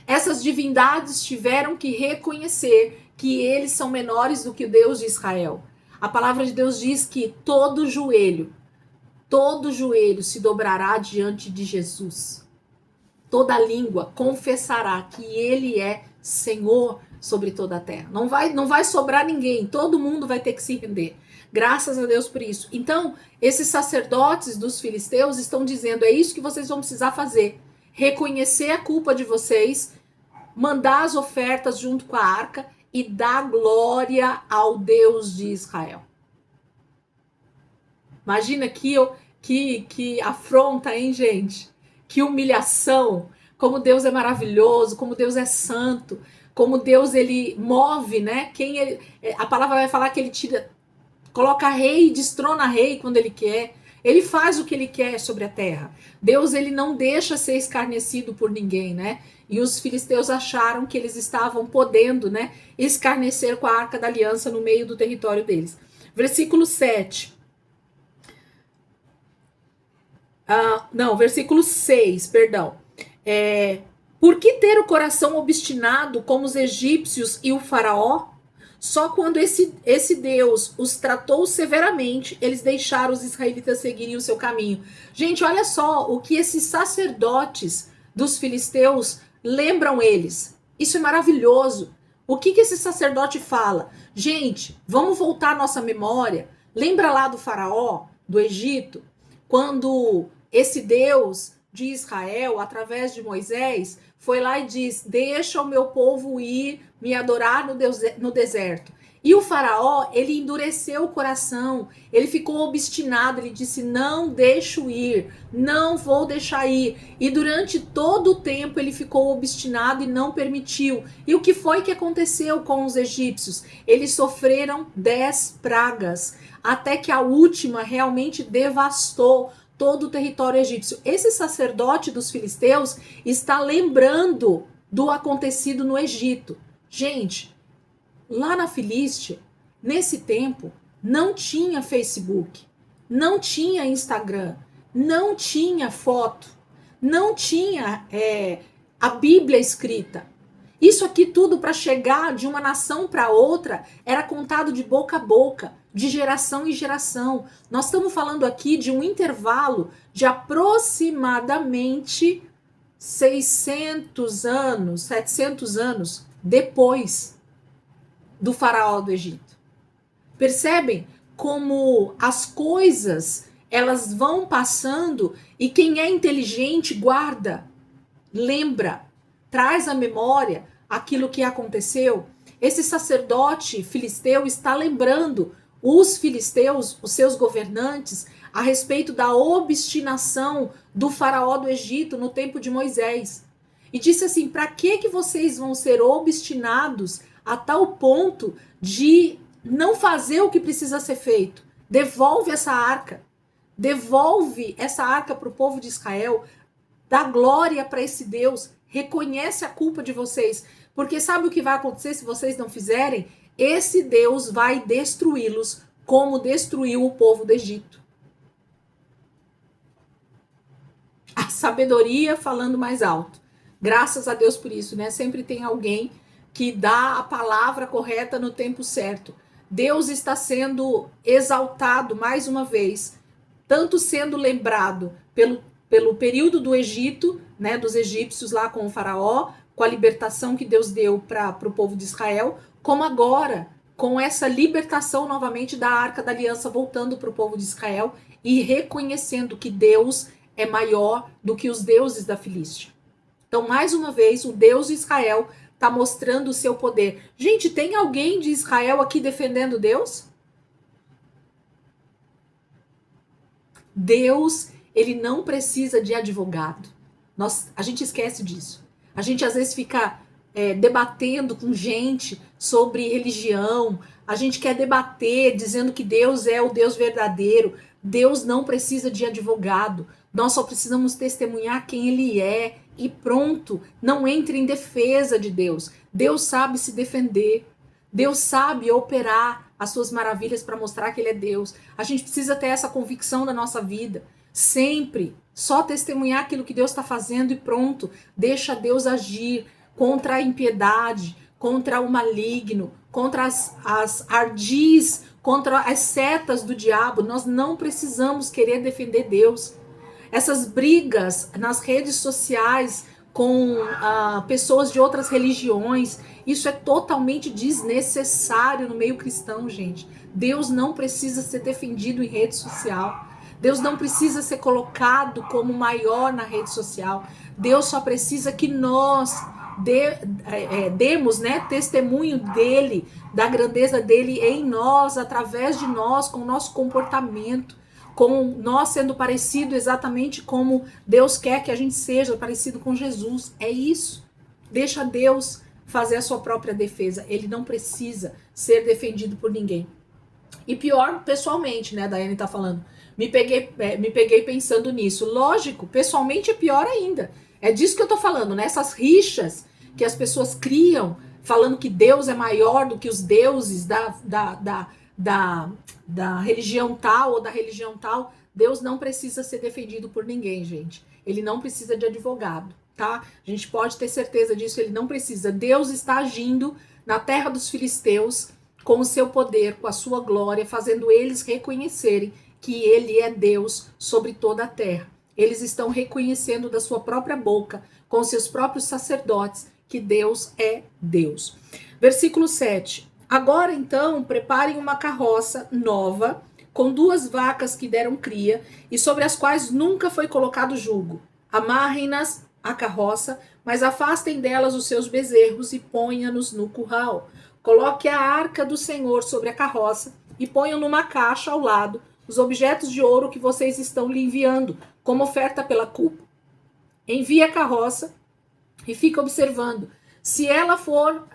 Essas divindades tiveram que reconhecer que eles são menores do que o Deus de Israel. A palavra de Deus diz que todo joelho se dobrará diante de Jesus. Toda língua confessará que ele é Senhor sobre toda a terra. Não vai sobrar ninguém, todo mundo vai ter que se render. Graças a Deus por isso. Então, esses sacerdotes dos filisteus estão dizendo, é isso que vocês vão precisar fazer. Reconhecer a culpa de vocês, mandar as ofertas junto com a arca e dar glória ao Deus de Israel. Imagina que afronta, hein, gente? Que humilhação. Como Deus é maravilhoso, como Deus é santo, como Deus ele move, né? A palavra vai falar que ele coloca rei, destrona rei quando ele quer. Ele faz o que ele quer sobre a terra. Deus ele não deixa ser escarnecido por ninguém, né? E os filisteus acharam que eles estavam podendo, né, escarnecer com a arca da aliança no meio do território deles. Versículo 7. Versículo 6, perdão. Por que ter o coração obstinado como os egípcios e o faraó? Só quando esse Deus os tratou severamente, eles deixaram os israelitas seguirem o seu caminho. Gente, olha só o que esses sacerdotes dos filisteus lembram eles. Isso é maravilhoso. O que esse sacerdote fala? Gente, vamos voltar à nossa memória. Lembra lá do faraó, do Egito? Quando esse Deus de Israel, através de Moisés, foi lá e diz, deixa o meu povo ir me adorar no deserto. E o faraó, ele endureceu o coração, ele ficou obstinado, ele disse, não deixo ir, não vou deixar ir. E durante todo o tempo ele ficou obstinado e não permitiu. E o que foi que aconteceu com os egípcios? Eles sofreram 10 pragas, até que a última realmente devastou todo o território egípcio. Esse sacerdote dos filisteus está lembrando do acontecido no Egito. Gente, lá na Filístia, nesse tempo, não tinha Facebook, não tinha Instagram, não tinha foto, não tinha a Bíblia escrita. Isso aqui tudo para chegar de uma nação para outra era contado de boca a boca, de geração em geração. Nós estamos falando aqui de um intervalo de aproximadamente 600 anos, 700 anos depois do faraó do Egito. Percebem como as coisas elas vão passando e quem é inteligente guarda, lembra, traz à memória aquilo que aconteceu. Esse sacerdote filisteu está lembrando os filisteus, os seus governantes, a respeito da obstinação do faraó do Egito no tempo de Moisés. E disse assim: para que vocês vão ser obstinados a tal ponto de não fazer o que precisa ser feito? Devolve essa arca. Devolve essa arca para o povo de Israel. Dá glória para esse Deus. Reconhece a culpa de vocês. Porque sabe o que vai acontecer se vocês não fizerem? Esse Deus vai destruí-los como destruiu o povo do Egito. A sabedoria falando mais alto. Graças a Deus por isso, né? Sempre tem alguém que dá a palavra correta no tempo certo. Deus está sendo exaltado mais uma vez, tanto sendo lembrado pelo período do Egito, né, dos egípcios lá com o faraó, com a libertação que Deus deu para o povo de Israel, como agora, com essa libertação novamente da Arca da Aliança voltando para o povo de Israel e reconhecendo que Deus é maior do que os deuses da Filístia. Então, mais uma vez, o Deus de Israel está mostrando o seu poder. Gente, tem alguém de Israel aqui defendendo Deus? Deus, ele não precisa de advogado. A gente esquece disso. A gente às vezes fica debatendo com gente sobre religião. A gente quer debater dizendo que Deus é o Deus verdadeiro. Deus não precisa de advogado. Nós só precisamos testemunhar quem ele é e pronto. Não entre em defesa de Deus. Deus sabe se defender. Deus sabe operar as suas maravilhas para mostrar que ele é Deus. A gente precisa ter essa convicção na nossa vida. Sempre. Só testemunhar aquilo que Deus está fazendo e pronto. Deixa Deus agir contra a impiedade, contra o maligno, contra as ardis, contra as setas do diabo. Nós não precisamos querer defender Deus. Essas brigas nas redes sociais com pessoas de outras religiões, isso é totalmente desnecessário no meio cristão, gente. Deus não precisa ser defendido em rede social. Deus não precisa ser colocado como maior na rede social. Deus só precisa que nós demos, né, testemunho dele, da grandeza dele em nós, através de nós, com o nosso comportamento, com nós sendo parecido exatamente como Deus quer que a gente seja, parecido com Jesus. É isso. Deixa Deus fazer a sua própria defesa. Ele não precisa ser defendido por ninguém. E pior, pessoalmente, né, a Daiane tá falando. Me peguei pensando nisso. Lógico, pessoalmente é pior ainda. É disso que eu tô falando, né? Essas rixas que as pessoas criam, falando que Deus é maior do que os deuses da religião tal ou da religião tal. Deus não precisa ser defendido por ninguém, gente. Ele não precisa de advogado, tá? A gente pode ter certeza disso, ele não precisa. Deus está agindo na terra dos filisteus com o seu poder, com a sua glória, fazendo eles reconhecerem que ele é Deus sobre toda a terra. Eles estão reconhecendo da sua própria boca, com seus próprios sacerdotes, que Deus é Deus. Versículo 7. Agora, então, preparem uma carroça nova, com 2 vacas que deram cria, e sobre as quais nunca foi colocado jugo. Amarrem-nas à carroça, mas afastem delas os seus bezerros e ponham-nos no curral. Coloque a arca do Senhor sobre a carroça e ponham numa caixa ao lado os objetos de ouro que vocês estão lhe enviando, como oferta pela culpa. Envie a carroça e fica observando. Se ela for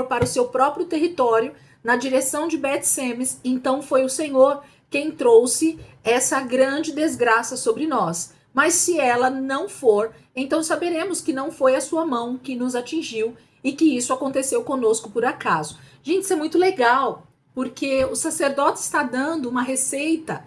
para o seu próprio território, na direção de Bet-Semes, então foi o Senhor quem trouxe essa grande desgraça sobre nós. Mas se ela não for, então saberemos que não foi a sua mão que nos atingiu e que isso aconteceu conosco por acaso. Gente, isso é muito legal, porque o sacerdote está dando uma receita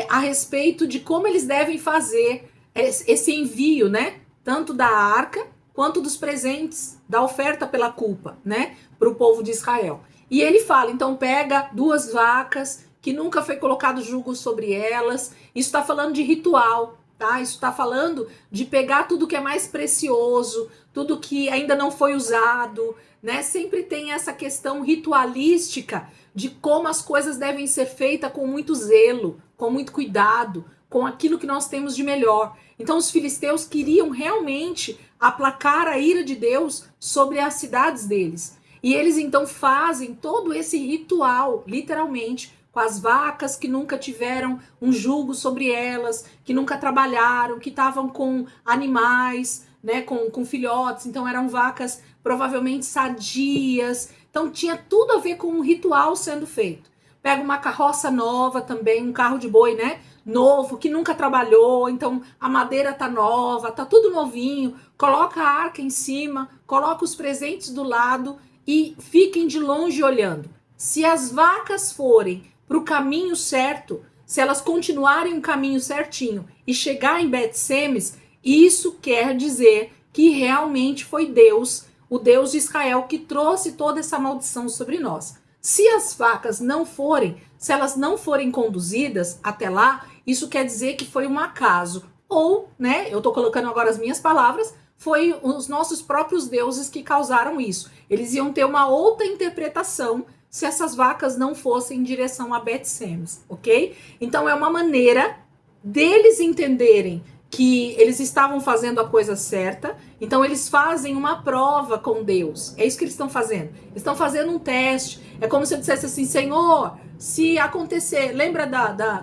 a respeito de como eles devem fazer esse envio, né? Tanto da arca quanto dos presentes, da oferta pela culpa, né? Para o povo de Israel. E ele fala, então pega 2 vacas, que nunca foi colocado jugo sobre elas. Isso está falando de ritual. tá? Isso está falando de pegar tudo que é mais precioso, tudo que ainda não foi usado, né? Sempre tem essa questão ritualística de como as coisas devem ser feitas com muito zelo, com muito cuidado, com aquilo que nós temos de melhor. Então os filisteus queriam realmente aplacar a ira de Deus sobre as cidades deles. E eles então fazem todo esse ritual, literalmente, com as vacas que nunca tiveram um jugo sobre elas, que nunca trabalharam, que estavam com animais, né, com filhotes, então eram vacas provavelmente sadias. Então tinha tudo a ver com um ritual sendo feito. Pega uma carroça nova também, um carro de boi, né, novo, que nunca trabalhou, então a madeira tá nova, tá tudo novinho, coloca a arca em cima, coloca os presentes do lado e fiquem de longe olhando. Se as vacas forem para o caminho certo, se elas continuarem o caminho certinho e chegar em Bet-Semes, isso quer dizer que realmente foi Deus, o Deus de Israel, que trouxe toda essa maldição sobre nós. Se as vacas não forem, se elas não forem conduzidas até lá, isso quer dizer que foi um acaso. Ou, né, eu tô colocando agora as minhas palavras, foi os nossos próprios deuses que causaram isso. Eles iam ter uma outra interpretação se essas vacas não fossem em direção a Bet-Semes, ok? Então é uma maneira deles entenderem que eles estavam fazendo a coisa certa, então eles fazem uma prova com Deus. É isso que eles estão fazendo. Eles estão fazendo um teste. É como se eu dissesse assim, Senhor, se acontecer, lembra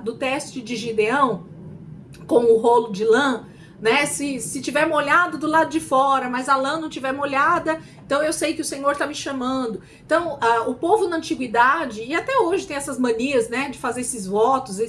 do teste de Gideão com o rolo de lã, né? Se tiver molhado do lado de fora, mas a lã não tiver molhada, então eu sei que o Senhor está me chamando. Então, o povo na antiguidade, e até hoje tem essas manias, né, de fazer esses votos,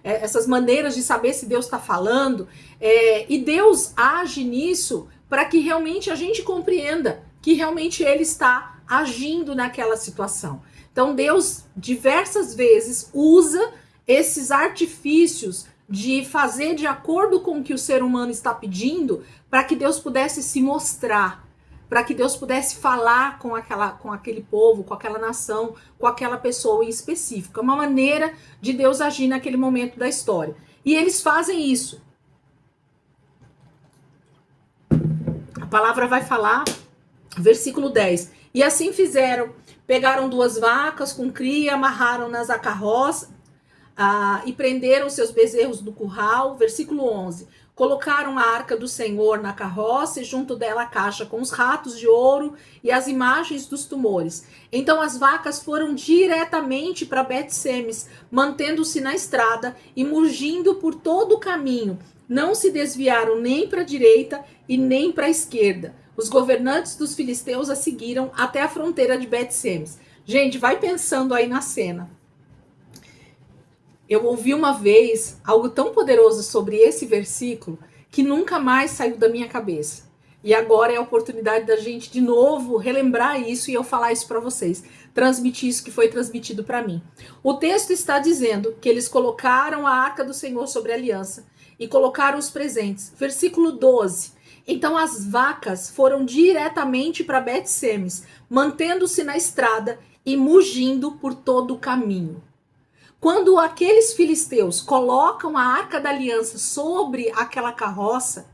essas maneiras de saber se Deus está falando, e Deus age nisso para que realmente a gente compreenda que realmente Ele está agindo naquela situação. Então Deus diversas vezes usa esses artifícios de fazer de acordo com o que o ser humano está pedindo para que Deus pudesse se mostrar, para que Deus pudesse falar com aquele povo, com aquela nação, com aquela pessoa em específico. É uma maneira de Deus agir naquele momento da história. E eles fazem isso. A palavra vai falar, versículo 10. E assim fizeram. Pegaram 2 vacas com cria, amarraram-nas à carroça e prenderam seus bezerros no curral. Versículo 11. Colocaram a arca do Senhor na carroça e junto dela a caixa com os ratos de ouro e as imagens dos tumores. Então as vacas foram diretamente para Bet-Semes, mantendo-se na estrada e mugindo por todo o caminho. Não se desviaram nem para a direita e nem para a esquerda. Os governantes dos filisteus a seguiram até a fronteira de Bet-Semes. Gente, vai pensando aí na cena. Eu ouvi uma vez algo tão poderoso sobre esse versículo que nunca mais saiu da minha cabeça. E agora é a oportunidade da gente de novo relembrar isso e eu falar isso para vocês. Transmitir isso que foi transmitido para mim. O texto está dizendo que eles colocaram a arca do Senhor sobre a aliança e colocaram os presentes. Versículo 12. Então as vacas foram diretamente para Bet-Semes, mantendo-se na estrada e mugindo por todo o caminho. Quando aqueles filisteus colocam a arca da aliança sobre aquela carroça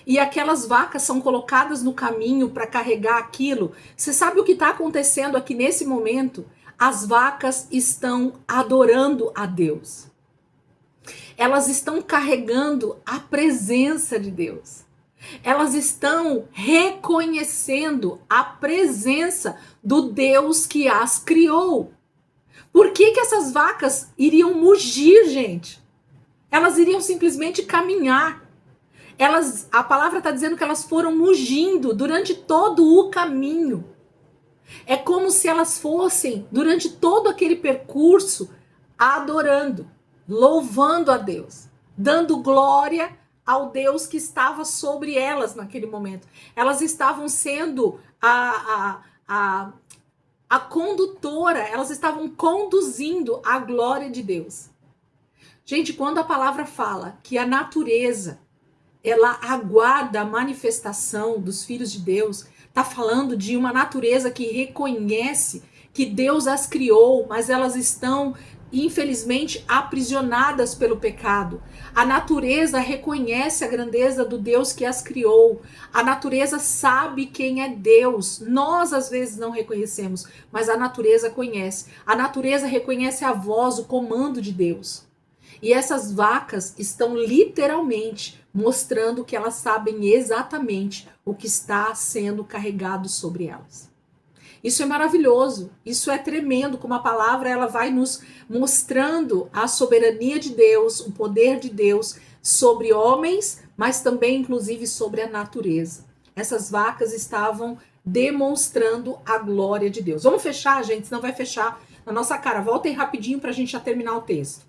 e aquelas vacas são colocadas no caminho para carregar aquilo, você sabe o que está acontecendo aqui nesse momento? As vacas estão adorando a Deus. Elas estão carregando a presença de Deus. Elas estão reconhecendo a presença do Deus que as criou. Por que essas vacas iriam mugir, gente? Elas iriam simplesmente caminhar. A palavra está dizendo que elas foram mugindo durante todo o caminho. É como se elas fossem, durante todo aquele percurso, adorando, louvando a Deus, dando glória ao Deus que estava sobre elas naquele momento. Elas estavam sendo a condutora, elas estavam conduzindo a glória de Deus. Gente, quando a palavra fala que a natureza, ela aguarda a manifestação dos filhos de Deus, tá falando de uma natureza que reconhece que Deus as criou, mas elas estão infelizmente aprisionadas pelo pecado. A natureza reconhece a grandeza do Deus que as criou. A natureza sabe quem é Deus. Nós às vezes não reconhecemos, mas a natureza conhece. A natureza reconhece a voz, o comando de Deus. E essas vacas estão literalmente mostrando que elas sabem exatamente o que está sendo carregado sobre elas. Isso é maravilhoso, isso é tremendo, como a palavra ela vai nos mostrando a soberania de Deus, o poder de Deus sobre homens, mas também inclusive sobre a natureza. Essas vacas estavam demonstrando a glória de Deus. Vamos fechar, gente, senão vai fechar na nossa cara. Voltem rapidinho para a gente já terminar o texto.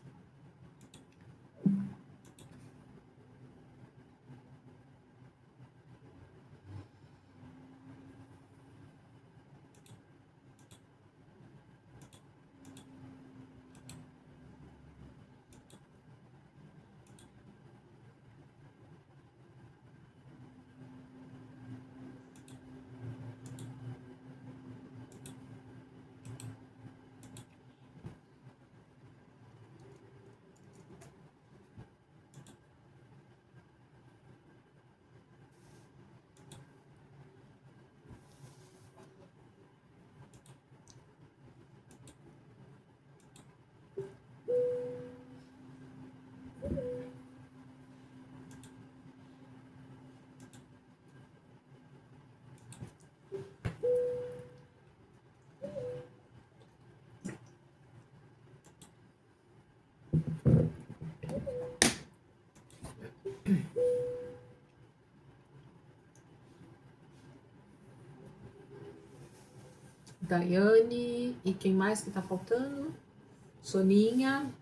Daiane, e quem mais que tá faltando? Soninha.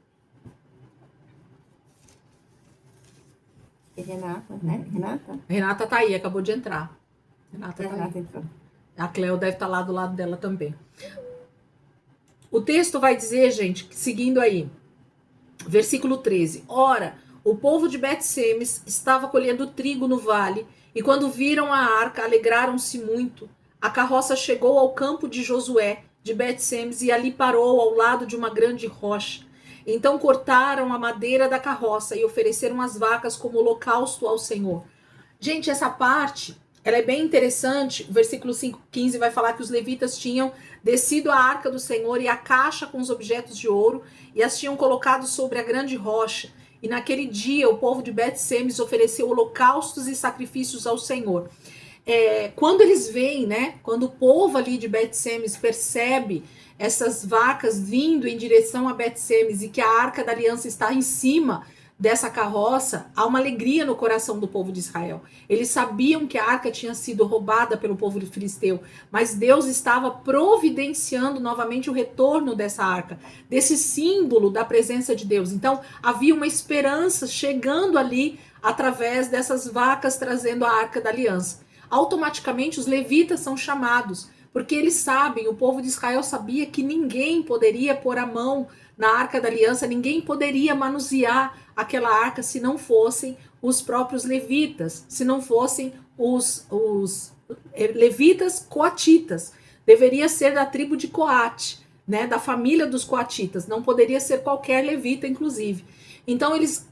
E Renata, né? Renata? Renata tá aí, acabou de entrar. Renata tá Renata aí. entrou. A Cleo deve estar lá do lado dela também. O texto vai dizer, gente, seguindo aí, versículo 13. Ora, o povo de Bet-Semes estava colhendo trigo no vale, e quando viram a arca, alegraram-se muito. A carroça chegou ao campo de Josué, de Bet-Semes, e ali parou ao lado de uma grande rocha. Então cortaram a madeira da carroça e ofereceram as vacas como holocausto ao Senhor. Gente, essa parte, ela é bem interessante. O versículo 15 vai falar que os levitas tinham descido a arca do Senhor e a caixa com os objetos de ouro e as tinham colocado sobre a grande rocha. E naquele dia o povo de Bet-Semes ofereceu holocaustos e sacrifícios ao Senhor. Quando eles veem, né? Quando o povo ali de Bet-Semes percebe essas vacas vindo em direção a Bet-Semes e que a arca da aliança está em cima dessa carroça, há uma alegria no coração do povo de Israel. Eles sabiam que a arca tinha sido roubada pelo povo filisteu, mas Deus estava providenciando novamente o retorno dessa arca, desse símbolo da presença de Deus. Então, havia uma esperança chegando ali através dessas vacas trazendo a arca da aliança. Automaticamente os levitas são chamados, porque eles sabem, o povo de Israel sabia que ninguém poderia pôr a mão na arca da aliança, ninguém poderia manusear aquela arca se não fossem os próprios levitas, se não fossem os levitas coatitas. Deveria ser da tribo de Coate, né, da família dos coatitas, não poderia ser qualquer levita, inclusive. Então eles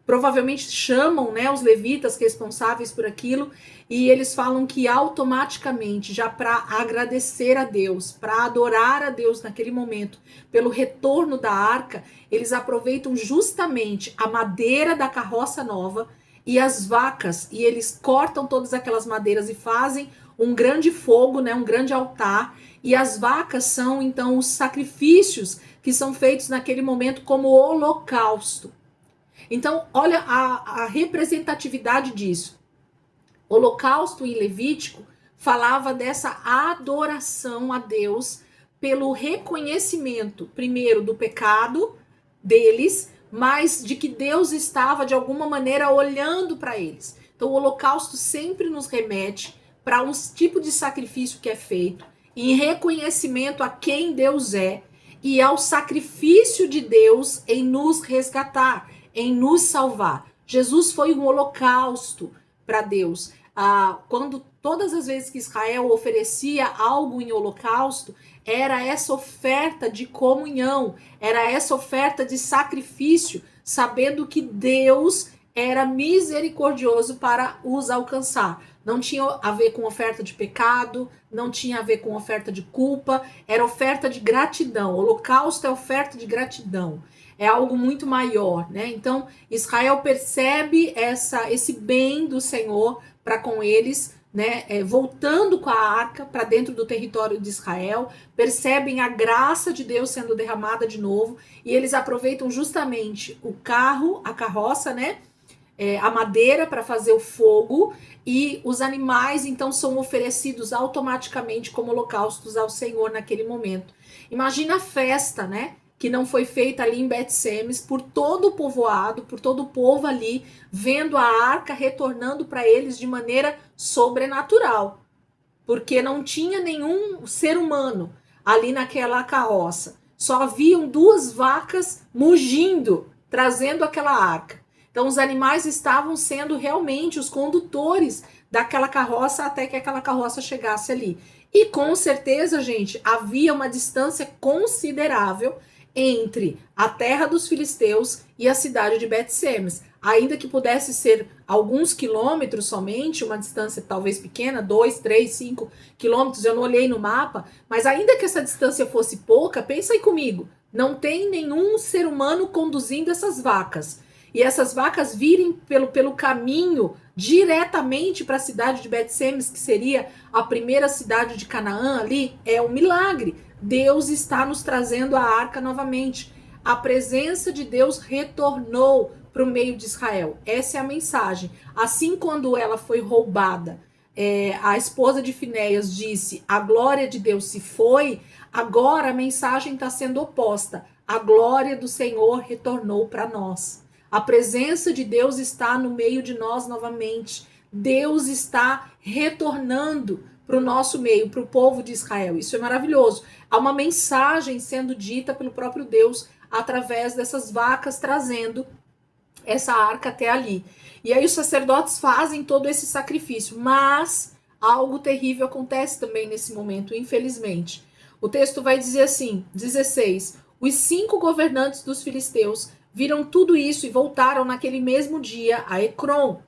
provavelmente chamam, né, os levitas responsáveis por aquilo, e eles falam que automaticamente, já para agradecer a Deus, para adorar a Deus naquele momento, pelo retorno da arca, eles aproveitam justamente a madeira da carroça nova e as vacas, e eles cortam todas aquelas madeiras e fazem um grande fogo, né, um grande altar, e as vacas são então os sacrifícios que são feitos naquele momento como holocausto. Então, olha a representatividade disso. Holocausto em Levítico falava dessa adoração a Deus pelo reconhecimento, primeiro, do pecado deles, mas de que Deus estava, de alguma maneira, olhando para eles. Então, o holocausto sempre nos remete para um tipo de sacrifício que é feito em reconhecimento a quem Deus é e ao sacrifício de Deus em nos resgatar, em nos salvar. Jesus foi um holocausto para Deus. Quando todas as vezes que Israel oferecia algo em holocausto, era essa oferta de comunhão, era essa oferta de sacrifício, sabendo que Deus era misericordioso para os alcançar. Não tinha a ver com oferta de pecado, não tinha a ver com oferta de culpa, era oferta de gratidão. O holocausto é oferta de gratidão. É algo muito maior, né? Então, Israel percebe esse bem do Senhor para com eles, né? Voltando com a arca para dentro do território de Israel, percebem a graça de Deus sendo derramada de novo, e eles aproveitam justamente o carro, a carroça, né? A madeira para fazer o fogo, e os animais então são oferecidos automaticamente como holocaustos ao Senhor naquele momento. Imagina a festa, né? Que não foi feita ali em Bet-Semes por todo o povoado, por todo o povo ali, vendo a arca retornando para eles de maneira sobrenatural, porque não tinha nenhum ser humano ali naquela carroça. Só haviam 2 vacas mugindo, trazendo aquela arca. Então os animais estavam sendo realmente os condutores daquela carroça até que aquela carroça chegasse ali. E com certeza, gente, havia uma distância considerável entre a terra dos filisteus e a cidade de Bet-Semes. Ainda que pudesse ser alguns quilômetros somente, uma distância talvez pequena, 2, 3, 5 quilômetros, eu não olhei no mapa, mas ainda que essa distância fosse pouca, pensa aí comigo, não tem nenhum ser humano conduzindo essas vacas. E essas vacas virem pelo caminho diretamente para a cidade de Bet-Semes, que seria a primeira cidade de Canaã ali, é um milagre. Deus está nos trazendo a arca novamente. A presença de Deus retornou para o meio de Israel. Essa é a mensagem. Assim, quando ela foi roubada, a esposa de Finéias disse, a glória de Deus se foi, agora a mensagem está sendo oposta. A glória do Senhor retornou para nós. A presença de Deus está no meio de nós novamente. Deus está retornando para o nosso meio, para o povo de Israel. Isso é maravilhoso. Há uma mensagem sendo dita pelo próprio Deus através dessas vacas trazendo essa arca até ali. E aí os sacerdotes fazem todo esse sacrifício, mas algo terrível acontece também nesse momento, infelizmente. O texto vai dizer assim, 16, os 5 governantes dos filisteus viram tudo isso e voltaram naquele mesmo dia a Ecrom.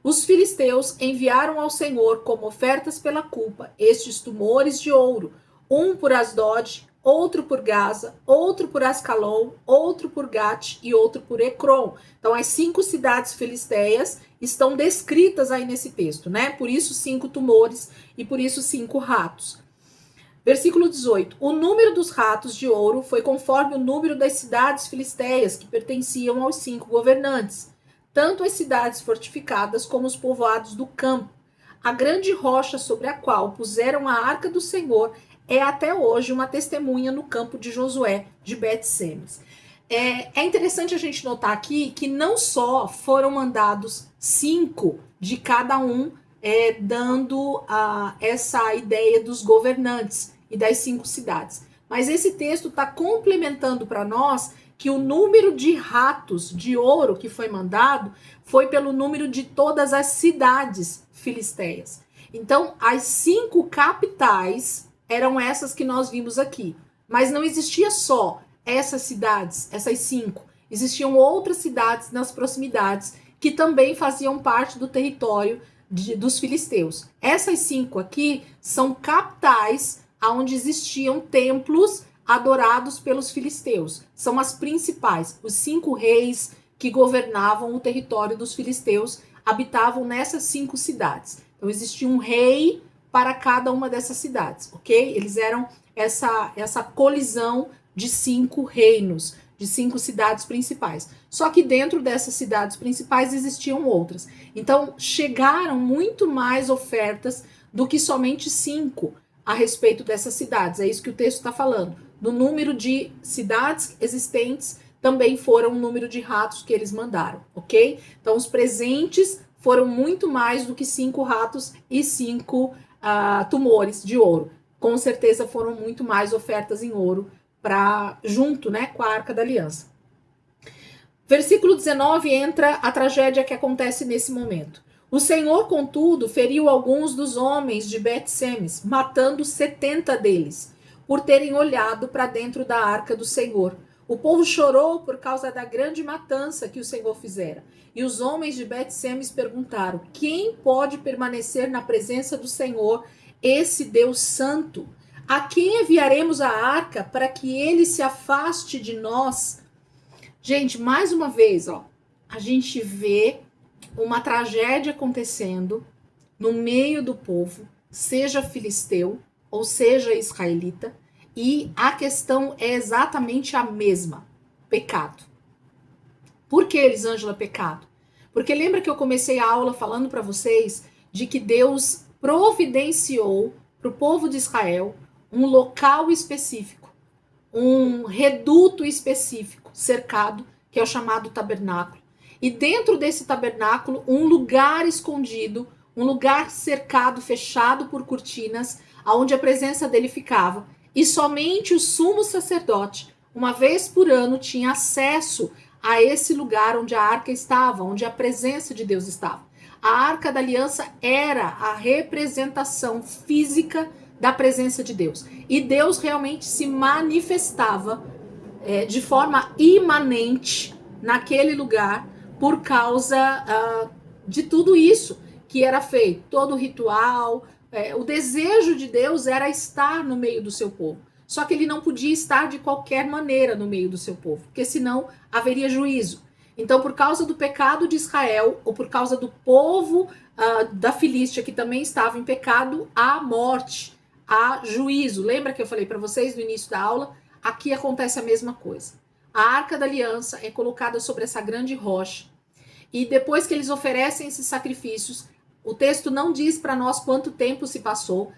Os filisteus enviaram ao Senhor como ofertas pela culpa estes tumores de ouro, um por Asdod, outro por Gaza, outro por Ascalon, outro por Gate e outro por Ecrom. Então as 5 cidades filisteias estão descritas aí nesse texto, né? Por isso 5 tumores e por isso 5 ratos. Versículo 18. O número dos ratos de ouro foi conforme o número das cidades filisteias que pertenciam aos 5 governantes, tanto as cidades fortificadas como os povoados do campo. A grande rocha sobre a qual puseram a arca do Senhor é até hoje uma testemunha no campo de Josué de Bet-Semes. É interessante a gente notar aqui que não só foram mandados 5 de cada um, dando essa ideia dos governantes e das 5 cidades. Mas esse texto está complementando para nós que o número de ratos de ouro que foi mandado foi pelo número de todas as cidades filisteias. Então, as 5 capitais eram essas que nós vimos aqui. Mas não existia só essas cidades, essas 5. Existiam outras cidades nas proximidades que também faziam parte do território dos filisteus. Essas 5 aqui são capitais onde existiam templos adorados pelos filisteus. São as principais. Os 5 reis que governavam o território dos filisteus habitavam nessas 5 cidades. Então existia um rei para cada uma dessas cidades, ok? Eles eram essa colisão de 5 reinos, de 5 cidades principais. Só que dentro dessas cidades principais existiam outras. Então chegaram muito mais ofertas do que somente 5 a respeito dessas cidades. É isso que o texto está falando. No número de cidades existentes, também foram o número de ratos que eles mandaram, ok? Então, os presentes foram muito mais do que 5 ratos e 5 tumores de ouro. Com certeza foram muito mais ofertas em ouro junto, né, com a Arca da Aliança. Versículo 19 entra a tragédia que acontece nesse momento. O Senhor, contudo, feriu alguns dos homens de Bet-Semes, matando 70 deles. por terem olhado para dentro da arca do Senhor. O povo chorou por causa da grande matança que o Senhor fizera. E os homens de Bet-Semes perguntaram: quem pode permanecer na presença do Senhor, esse Deus santo? A quem enviaremos a arca para que ele se afaste de nós? Gente, mais uma vez, a gente vê uma tragédia acontecendo no meio do povo, seja filisteu ou seja israelita, e a questão é exatamente a mesma: pecado. Por que, Elisângela, pecado? Porque lembra que eu comecei a aula falando para vocês de que Deus providenciou para o povo de Israel um local específico, um reduto específico, cercado, que é o chamado tabernáculo. E dentro desse tabernáculo, um lugar escondido, um lugar cercado, fechado por cortinas, onde a presença dele ficava. E somente o sumo sacerdote, uma vez por ano, tinha acesso a esse lugar onde a arca estava, onde a presença de Deus estava. A arca da aliança era a representação física da presença de Deus. E Deus realmente se manifestava de forma imanente naquele lugar por causa de tudo isso que era feito, todo o ritual. O desejo de Deus era estar no meio do seu povo. Só que ele não podia estar de qualquer maneira no meio do seu povo, porque senão haveria juízo. Então, por causa do pecado de Israel, ou por causa do povo da Filístia, que também estava em pecado, há morte, há juízo. Lembra que eu falei para vocês no início da aula? Aqui acontece a mesma coisa. A arca da aliança é colocada sobre essa grande rocha, e depois que eles oferecem esses sacrifícios, o texto não diz para nós quanto tempo se passou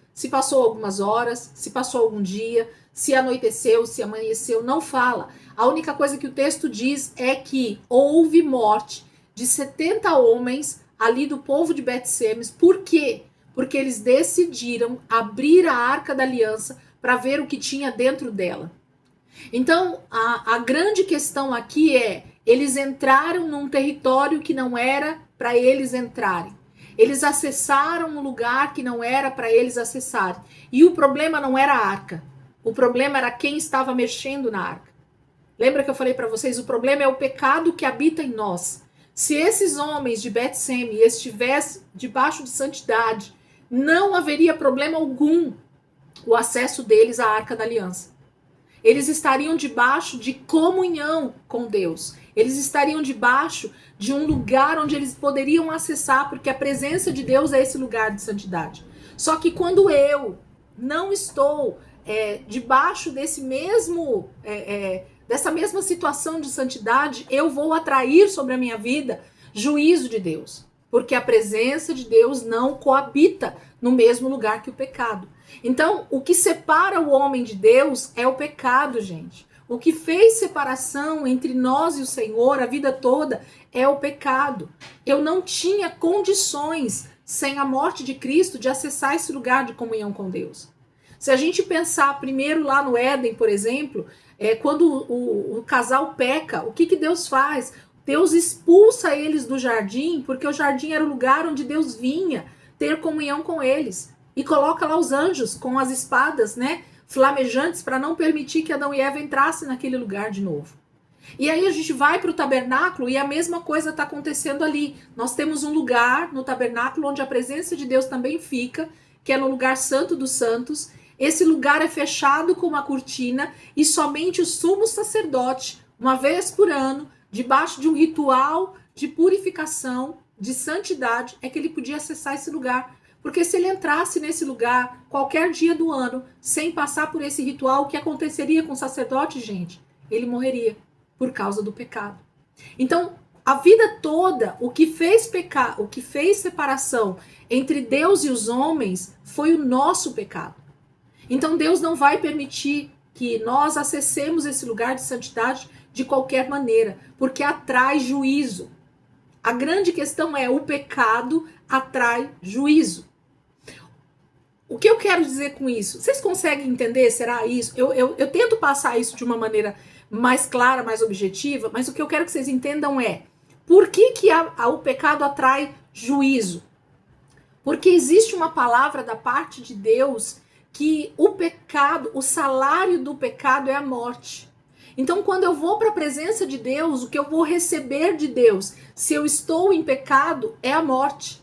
algumas horas, se passou algum dia, se anoiteceu, se amanheceu, não fala. A única coisa que o texto diz é que houve morte de 70 homens ali do povo de Bet-Semes. Por quê? Porque eles decidiram abrir a arca da aliança para ver o que tinha dentro dela. Então, a grande questão aqui é: eles entraram num território que não era para eles entrarem. Eles acessaram um lugar que não era para eles acessarem. E o problema não era a arca. O problema era quem estava mexendo na arca. Lembra que eu falei para vocês? O problema é o pecado que habita em nós. Se esses homens de Bet-Semes estivessem debaixo de santidade, não haveria problema algum o acesso deles à arca da aliança. Eles estariam debaixo de comunhão com Deus. Eles estariam debaixo de um lugar onde eles poderiam acessar, porque a presença de Deus é esse lugar de santidade. Só que quando eu não estou debaixo desse mesmo, dessa mesma situação de santidade, eu vou atrair sobre a minha vida juízo de Deus. Porque a presença de Deus não coabita no mesmo lugar que o pecado. Então, o que separa o homem de Deus é o pecado, gente. O que fez separação entre nós e o Senhor a vida toda é o pecado. Eu não tinha condições, sem a morte de Cristo, de acessar esse lugar de comunhão com Deus. Se a gente pensar primeiro lá no Éden, por exemplo, quando o casal peca, o que Deus faz? Deus expulsa eles do jardim, porque o jardim era o lugar onde Deus vinha ter comunhão com eles. E coloca lá os anjos com as espadas, flamejantes, para não permitir que Adão e Eva entrassem naquele lugar de novo. E aí a gente vai para o tabernáculo e a mesma coisa está acontecendo ali. Nós temos um lugar no tabernáculo onde a presença de Deus também fica, que é no lugar santo dos santos. Esse lugar é fechado com uma cortina e somente o sumo sacerdote, uma vez por ano, debaixo de um ritual de purificação, de santidade, é que ele podia acessar esse lugar. Porque se ele entrasse nesse lugar qualquer dia do ano, sem passar por esse ritual, o que aconteceria com o sacerdote, gente? Ele morreria por causa do pecado. Então, a vida toda, o que fez pecar, o que fez separação entre Deus e os homens foi o nosso pecado. Então, Deus não vai permitir que nós acessemos esse lugar de santidade de qualquer maneira, porque atrai juízo. A grande questão é: o pecado atrai juízo. O que eu quero dizer com isso? Vocês conseguem entender? Será isso? Eu tento passar isso de uma maneira mais clara, mais objetiva, mas o que eu quero que vocês entendam é: por que o pecado atrai juízo? Porque existe uma palavra da parte de Deus que o pecado, o salário do pecado é a morte. Então, quando eu vou para a presença de Deus, o que eu vou receber de Deus, se eu estou em pecado, é a morte.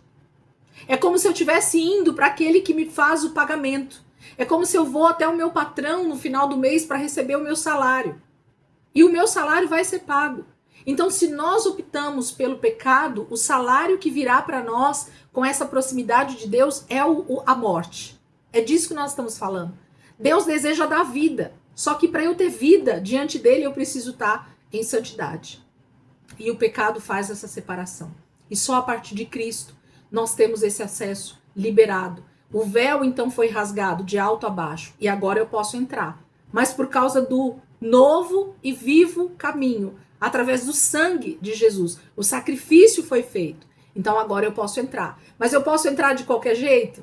É como se eu estivesse indo para aquele que me faz o pagamento. É como se eu vou até o meu patrão no final do mês para receber o meu salário. E o meu salário vai ser pago. Então, se nós optamos pelo pecado, o salário que virá para nós com essa proximidade de Deus é a morte. É disso que nós estamos falando. Deus deseja dar vida. Só que para eu ter vida diante dele, eu preciso estar em santidade. E o pecado faz essa separação. E só a partir de Cristo nós temos esse acesso liberado. O véu então foi rasgado de alto a baixo e agora eu posso entrar. Mas por causa do novo e vivo caminho, através do sangue de Jesus, o sacrifício foi feito. Então agora eu posso entrar. Mas eu posso entrar de qualquer jeito?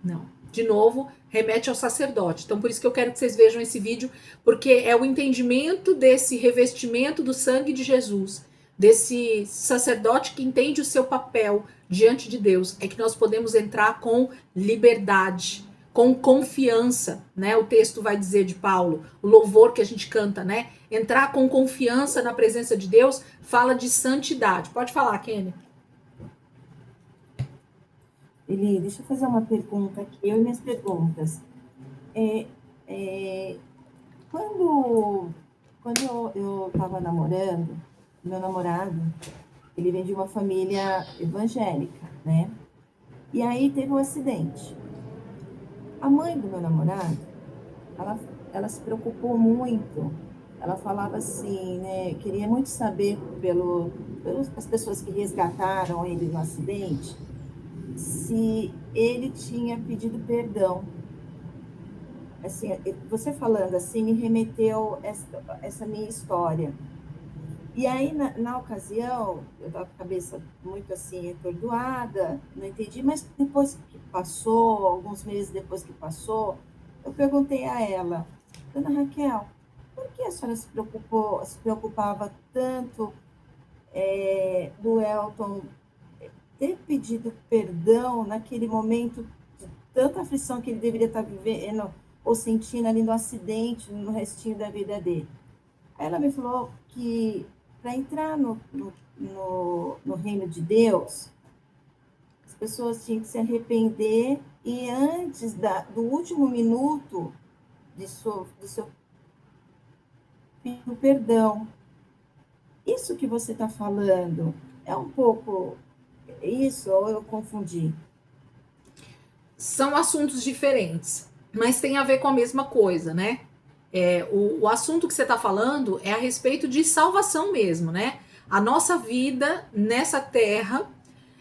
Não. De novo, remete ao sacerdote. Então por isso que eu quero que vocês vejam esse vídeo, porque é o entendimento desse revestimento do sangue de Jesus, desse sacerdote que entende o seu papel diante de Deus, é que nós podemos entrar com liberdade, com confiança, né? O texto vai dizer de Paulo, o louvor que a gente canta, né? Entrar com confiança na presença de Deus fala de santidade. Pode falar, Kenny. Eli, deixa eu fazer uma pergunta aqui, eu e minhas perguntas. Quando eu estava namorando, meu namorado, ele vem de uma família evangélica, né? E aí teve um acidente. A mãe do meu namorado, ela se preocupou muito. Ela falava assim, né? Queria muito saber pelas pessoas que resgataram ele no acidente, se ele tinha pedido perdão. Assim, você falando assim me remeteu essa minha história. E aí, na ocasião, eu estava com a cabeça muito assim, atordoada, não entendi, mas depois que passou, alguns meses depois que passou, eu perguntei a ela, Dona Raquel, por que a senhora se preocupava tanto do Elton ter pedido perdão naquele momento de tanta aflição que ele deveria estar vivendo ou sentindo ali no acidente, no restinho da vida dele? Aí ela me falou que para entrar no reino de Deus, as pessoas tinham que se arrepender e antes do último minuto de seu perdão. Isso que você está falando é um pouco isso ou eu confundi? São assuntos diferentes, mas tem a ver com a mesma coisa, né? O assunto que você está falando é a respeito de salvação mesmo, né? A nossa vida nessa terra,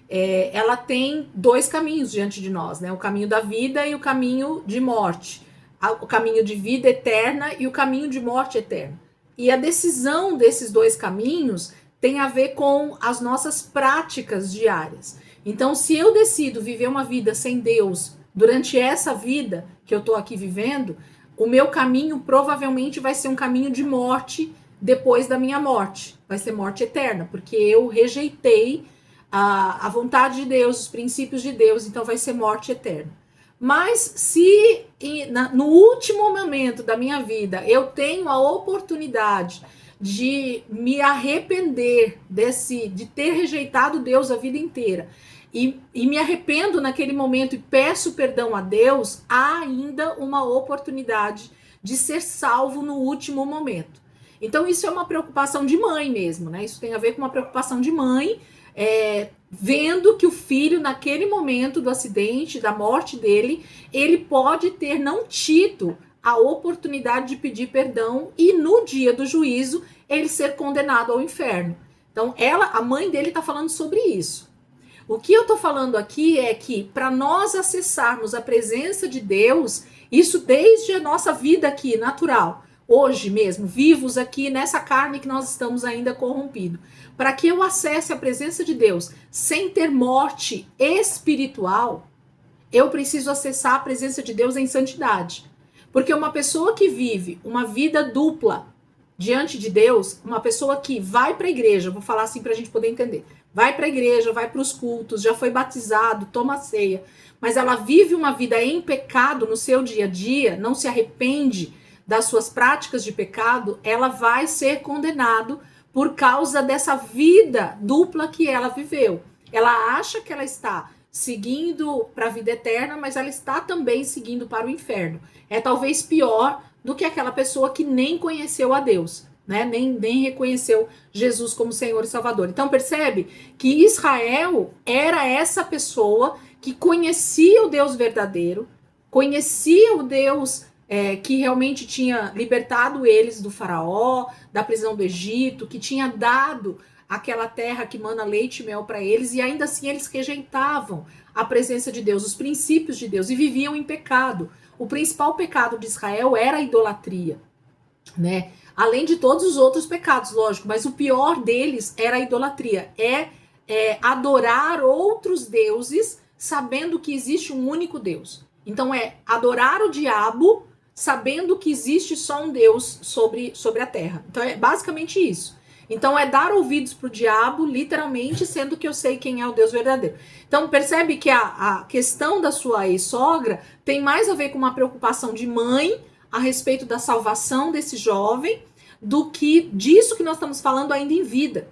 ela tem dois caminhos diante de nós, né? O caminho da vida e o caminho de morte. O caminho de vida eterna e o caminho de morte eterna. E a decisão desses dois caminhos tem a ver com as nossas práticas diárias. Então, se eu decido viver uma vida sem Deus durante essa vida que eu estou aqui vivendo, o meu caminho provavelmente vai ser um caminho de morte depois da minha morte. Vai ser morte eterna, porque eu rejeitei a vontade de Deus, os princípios de Deus, então vai ser morte eterna. Mas se no último momento da minha vida eu tenho a oportunidade de me arrepender de ter rejeitado Deus a vida inteira, e me arrependo naquele momento e peço perdão a Deus, há ainda uma oportunidade de ser salvo no último momento. Então isso é uma preocupação de mãe mesmo, né? Isso tem a ver com uma preocupação de mãe, vendo que o filho, naquele momento do acidente, da morte dele, ele pode ter não tido a oportunidade de pedir perdão e no dia do juízo ele ser condenado ao inferno. Então a mãe dele está falando sobre isso. O que eu estou falando aqui é que para nós acessarmos a presença de Deus, isso desde a nossa vida aqui, natural, hoje mesmo, vivos aqui nessa carne que nós estamos ainda corrompidos, para que eu acesse a presença de Deus sem ter morte espiritual, eu preciso acessar a presença de Deus em santidade. Porque uma pessoa que vive uma vida dupla, diante de Deus, uma pessoa que vai para a igreja, vou falar assim para a gente poder entender, vai para a igreja, vai para os cultos, já foi batizado, toma ceia, mas ela vive uma vida em pecado no seu dia a dia, não se arrepende das suas práticas de pecado, ela vai ser condenado por causa dessa vida dupla que ela viveu. Ela acha que ela está seguindo para a vida eterna, mas ela está também seguindo para o inferno. É talvez pior do que aquela pessoa que nem conheceu a Deus, né? Nem reconheceu Jesus como Senhor e Salvador. Então percebe que Israel era essa pessoa que conhecia o Deus verdadeiro, conhecia o Deus que realmente tinha libertado eles do faraó, da prisão do Egito, que tinha dado aquela terra que mana leite e mel para eles, e ainda assim eles rejeitavam a presença de Deus, os princípios de Deus, e viviam em pecado. O principal pecado de Israel era a idolatria, né? Além de todos os outros pecados, lógico, mas o pior deles era a idolatria, adorar outros deuses, sabendo que existe um único Deus. Então é adorar o diabo, sabendo que existe só um Deus sobre a terra. Então é basicamente isso. Então é dar ouvidos para o diabo, literalmente, sendo que eu sei quem é o Deus verdadeiro. Então percebe que a questão da sua ex-sogra tem mais a ver com uma preocupação de mãe a respeito da salvação desse jovem do que disso que nós estamos falando ainda em vida.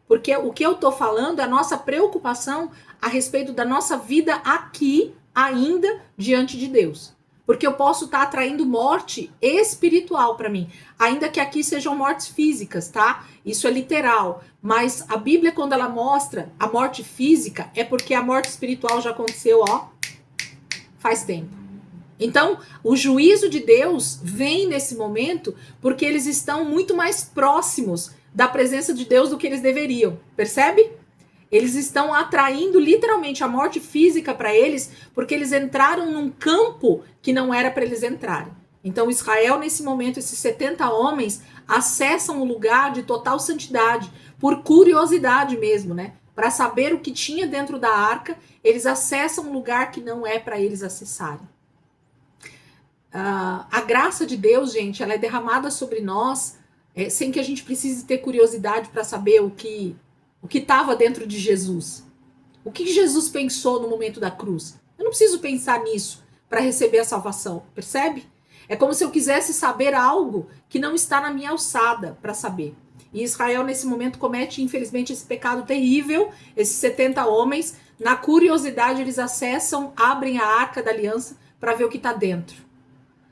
Porque o que eu estou falando é a nossa preocupação a respeito da nossa vida aqui, ainda diante de Deus. Porque eu posso estar atraindo morte espiritual para mim, ainda que aqui sejam mortes físicas, tá? Isso é literal. Mas a Bíblia, quando ela mostra a morte física, é porque a morte espiritual já aconteceu, ó, faz tempo. Então, o juízo de Deus vem nesse momento porque eles estão muito mais próximos da presença de Deus do que eles deveriam. Percebe? Eles estão atraindo literalmente a morte física para eles, porque eles entraram num campo que não era para eles entrarem. Então Israel, nesse momento, esses 70 homens acessam um lugar de total santidade, por curiosidade mesmo, né? Para saber o que tinha dentro da arca, eles acessam um lugar que não é para eles acessarem. A graça de Deus, gente, ela é derramada sobre nós sem que a gente precise ter curiosidade para saber o que estava dentro de Jesus. O que Jesus pensou no momento da cruz? Eu não preciso pensar nisso para receber a salvação, percebe? É como se eu quisesse saber algo que não está na minha alçada para saber. E Israel, nesse momento, comete, infelizmente, esse pecado terrível. Esses 70 homens, na curiosidade, eles acessam, abrem a arca da aliança para ver o que está dentro.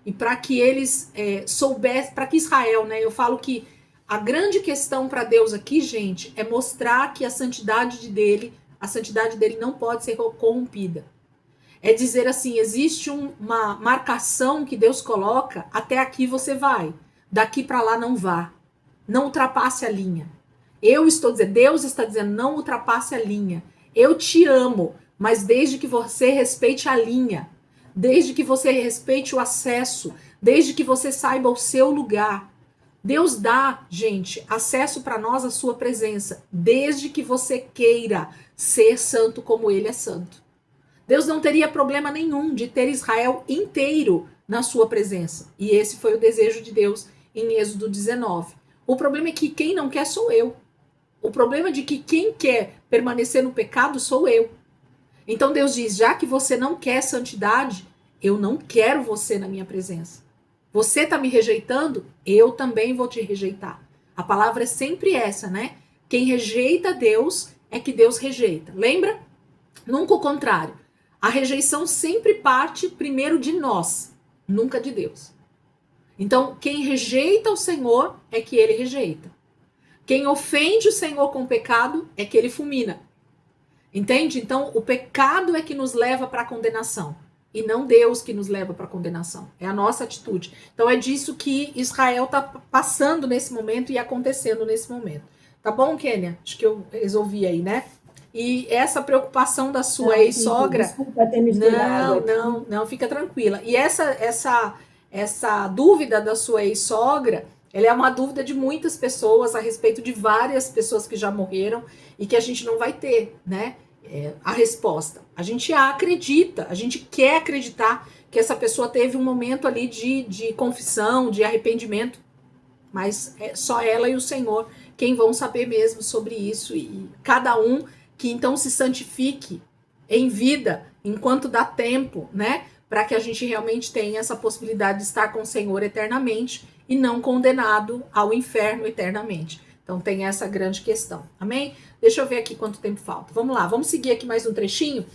E para que eles soubessem, para que Israel, né? Eu falo que a grande questão para Deus aqui, gente, é mostrar que a santidade dele não pode ser corrompida. É dizer assim, existe uma marcação que Deus coloca, até aqui você vai, daqui para lá não vá. Não ultrapasse a linha. Deus está dizendo, não ultrapasse a linha. Eu te amo, mas desde que você respeite a linha, desde que você respeite o acesso, desde que você saiba o seu lugar. Deus dá, gente, acesso para nós à sua presença, desde que você queira ser santo como ele é santo. Deus não teria problema nenhum de ter Israel inteiro na sua presença. E esse foi o desejo de Deus em Êxodo 19. O problema é que quem não quer sou eu. O problema é de que quem quer permanecer no pecado sou eu. Então Deus diz, já que você não quer santidade, eu não quero você na minha presença. Você está me rejeitando, eu também vou te rejeitar. A palavra é sempre essa, né? Quem rejeita Deus é que Deus rejeita. Lembra? Nunca o contrário. A rejeição sempre parte primeiro de nós, nunca de Deus. Então, quem rejeita o Senhor é que ele rejeita. Quem ofende o Senhor com o pecado é que ele fulmina. Entende? Então, o pecado é que nos leva para a condenação. E não Deus que nos leva para a condenação. É a nossa atitude. Então é disso que Israel está passando nesse momento e acontecendo nesse momento. Tá bom, Kênia? Acho que eu resolvi aí, né? E essa preocupação da sua ex-sogra... Desculpa ter me desculpado. Não, fica tranquila. E essa dúvida da sua ex-sogra, ela é uma dúvida de muitas pessoas a respeito de várias pessoas que já morreram e que a gente não vai ter, né? A resposta. A gente acredita, a gente quer acreditar que essa pessoa teve um momento ali de confissão, de arrependimento, mas é só ela e o Senhor quem vão saber mesmo sobre isso, e cada um que então se santifique em vida, enquanto dá tempo, né, para que a gente realmente tenha essa possibilidade de estar com o Senhor eternamente e não condenado ao inferno eternamente. Então tem essa grande questão, amém? Deixa eu ver aqui quanto tempo falta. Vamos lá, vamos seguir aqui mais um trechinho,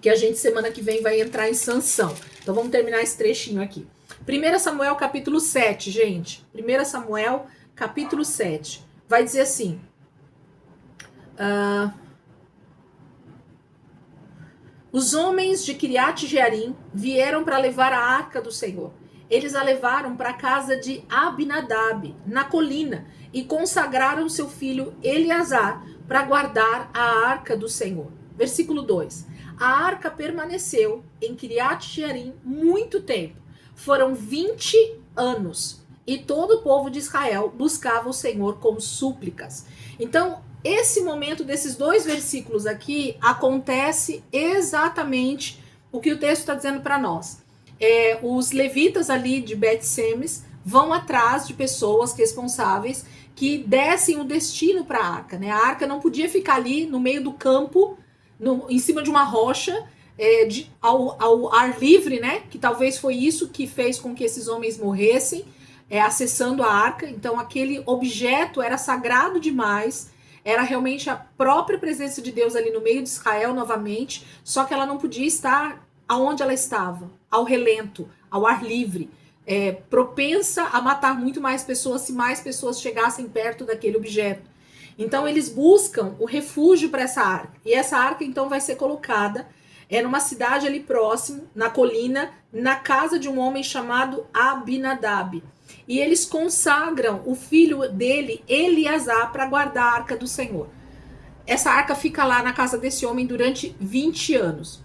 que a gente semana que vem vai entrar em Sansão. Então vamos terminar esse trechinho aqui. 1 Samuel capítulo 7, gente. 1 Samuel capítulo 7. Vai dizer assim... os homens de Kiriat Jearim vieram para levar a arca do Senhor. Eles a levaram para a casa de Abinadab, na colina, e consagraram seu filho Eleazar para guardar a arca do Senhor. Versículo 2. A arca permaneceu em Kiriat Jearim muito tempo. Foram 20 anos. E todo o povo de Israel buscava o Senhor com súplicas. Então, esse momento desses dois versículos aqui acontece exatamente o que o texto está dizendo para nós. Os levitas ali de Bet-Semes vão atrás de pessoas responsáveis que dessem o destino para a arca, né? A arca não podia ficar ali no meio do campo, em cima de uma rocha, ao ar livre, né? Que talvez foi isso que fez com que esses homens morressem, acessando a arca. Então aquele objeto era sagrado demais. Era realmente a própria presença de Deus ali no meio de Israel novamente, só que ela não podia estar aonde ela estava, ao relento, ao ar livre, propensa a matar muito mais pessoas se mais pessoas chegassem perto daquele objeto. Então eles buscam o refúgio para essa arca, e essa arca então vai ser colocada numa cidade ali próximo, na colina, na casa de um homem chamado Abinadab. E eles consagram o filho dele, Eleazar, para guardar a arca do Senhor. Essa arca fica lá na casa desse homem durante 20 anos.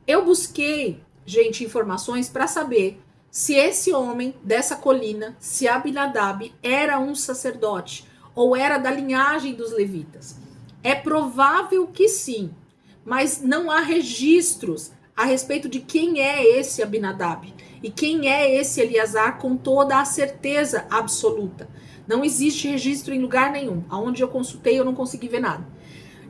Eu busquei, gente, informações para saber se esse homem dessa colina, se Abinadab, era um sacerdote ou era da linhagem dos levitas. É provável que sim, mas não há registros a respeito de quem é esse Abinadab e quem é esse Eleazar com toda a certeza absoluta. Não existe registro em lugar nenhum. Aonde eu consultei, eu não consegui ver nada.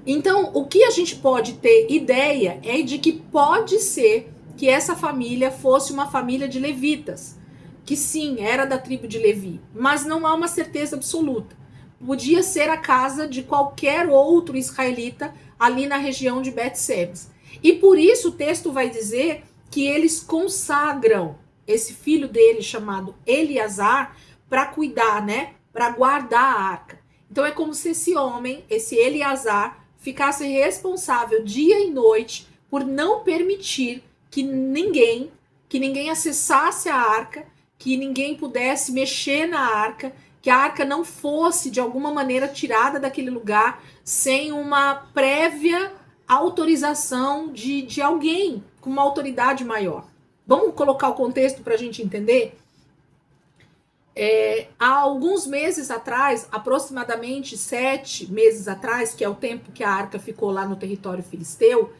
Então, o que a gente pode ter ideia é de que pode ser que essa família fosse uma família de levitas, que sim, era da tribo de Levi, mas não há uma certeza absoluta. Podia ser a casa de qualquer outro israelita ali na região de Bet-Semes. E por isso o texto vai dizer que eles consagram esse filho dele chamado Eleazar para cuidar, né? Para guardar a arca. Então é como se esse homem, esse Eleazar, ficasse responsável dia e noite por não permitir que ninguém acessasse a arca, que ninguém pudesse mexer na arca, que a arca não fosse de alguma maneira tirada daquele lugar sem uma prévia autorização de alguém com uma autoridade maior. Vamos colocar o contexto para a gente entender? Há alguns meses atrás, aproximadamente 7 meses atrás, que é o tempo que a arca ficou lá no território filisteu,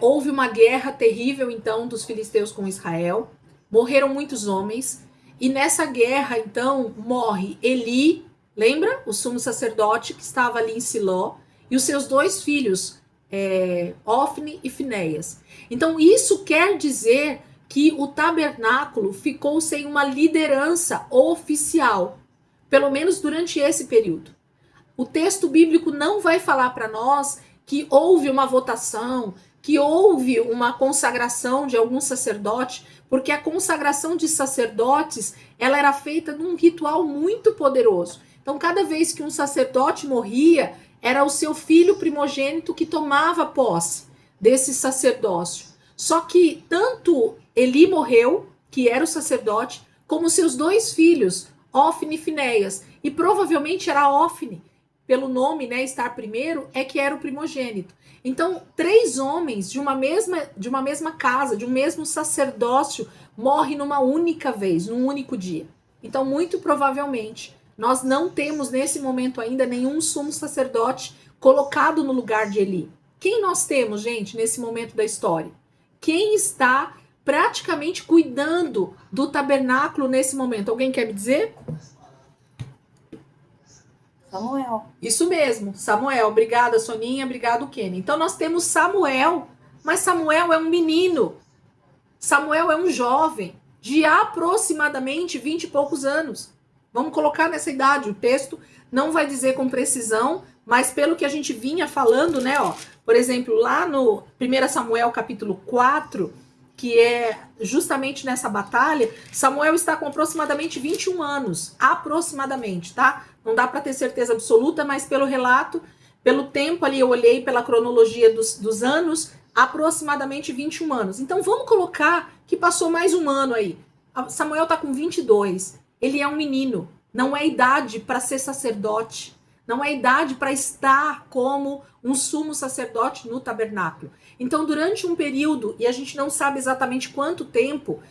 houve uma guerra terrível, então, dos filisteus com Israel. Morreram muitos homens. E nessa guerra, então, morre Eli, lembra? O sumo sacerdote que estava ali em Siló, e os seus 2 filhos, Ofni e Finéias. Então, isso quer dizer que o tabernáculo ficou sem uma liderança oficial, pelo menos durante esse período. O texto bíblico não vai falar para nós que houve uma votação, que houve uma consagração de algum sacerdote, porque a consagração de sacerdotes, ela era feita num ritual muito poderoso. Então, cada vez que um sacerdote morria, era o seu filho primogênito que tomava posse desse sacerdócio. Só que tanto Eli morreu, que era o sacerdote, como seus 2 filhos, Ofni e Finéias. E provavelmente era Ofni, pelo nome, né, estar primeiro, que era o primogênito. Então, 3 homens de uma mesma casa, de um mesmo sacerdócio, morrem numa única vez, num único dia. Então, muito provavelmente, nós não temos nesse momento ainda nenhum sumo sacerdote colocado no lugar de Eli. Quem nós temos, gente, nesse momento da história? Quem está praticamente cuidando do tabernáculo nesse momento? Alguém quer me dizer? Samuel. Isso mesmo, Samuel. Obrigada, Soninha. Obrigado, Kenny. Então nós temos Samuel, mas Samuel é um menino. Samuel é um jovem de aproximadamente 20 e poucos anos. Vamos colocar nessa idade. O texto não vai dizer com precisão, mas pelo que a gente vinha falando, né? Ó, por exemplo, lá no 1 Samuel capítulo 4, que é justamente nessa batalha, Samuel está com aproximadamente 21 anos. Aproximadamente, tá? Não dá para ter certeza absoluta, mas pelo relato, pelo tempo ali, eu olhei pela cronologia dos anos, aproximadamente 21 anos. Então vamos colocar que passou mais um ano aí. Samuel tá com 22. Ele é um menino. Não é idade para ser sacerdote. Não é idade para estar como um sumo sacerdote no tabernáculo. Então, durante um período, e a gente não sabe exatamente quanto tempo,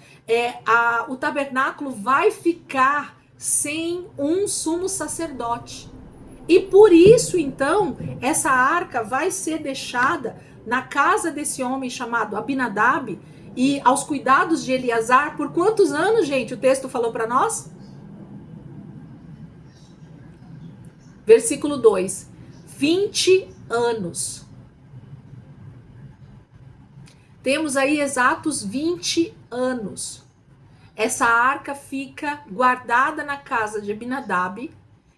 o tabernáculo vai ficar sem um sumo sacerdote. E por isso, então, essa arca vai ser deixada na casa desse homem chamado Abinadab e aos cuidados de Eleazar por quantos anos, gente? O texto falou para nós? Versículo 2. 20 anos. Temos aí exatos 20 anos. Essa arca fica guardada na casa de Abinadab.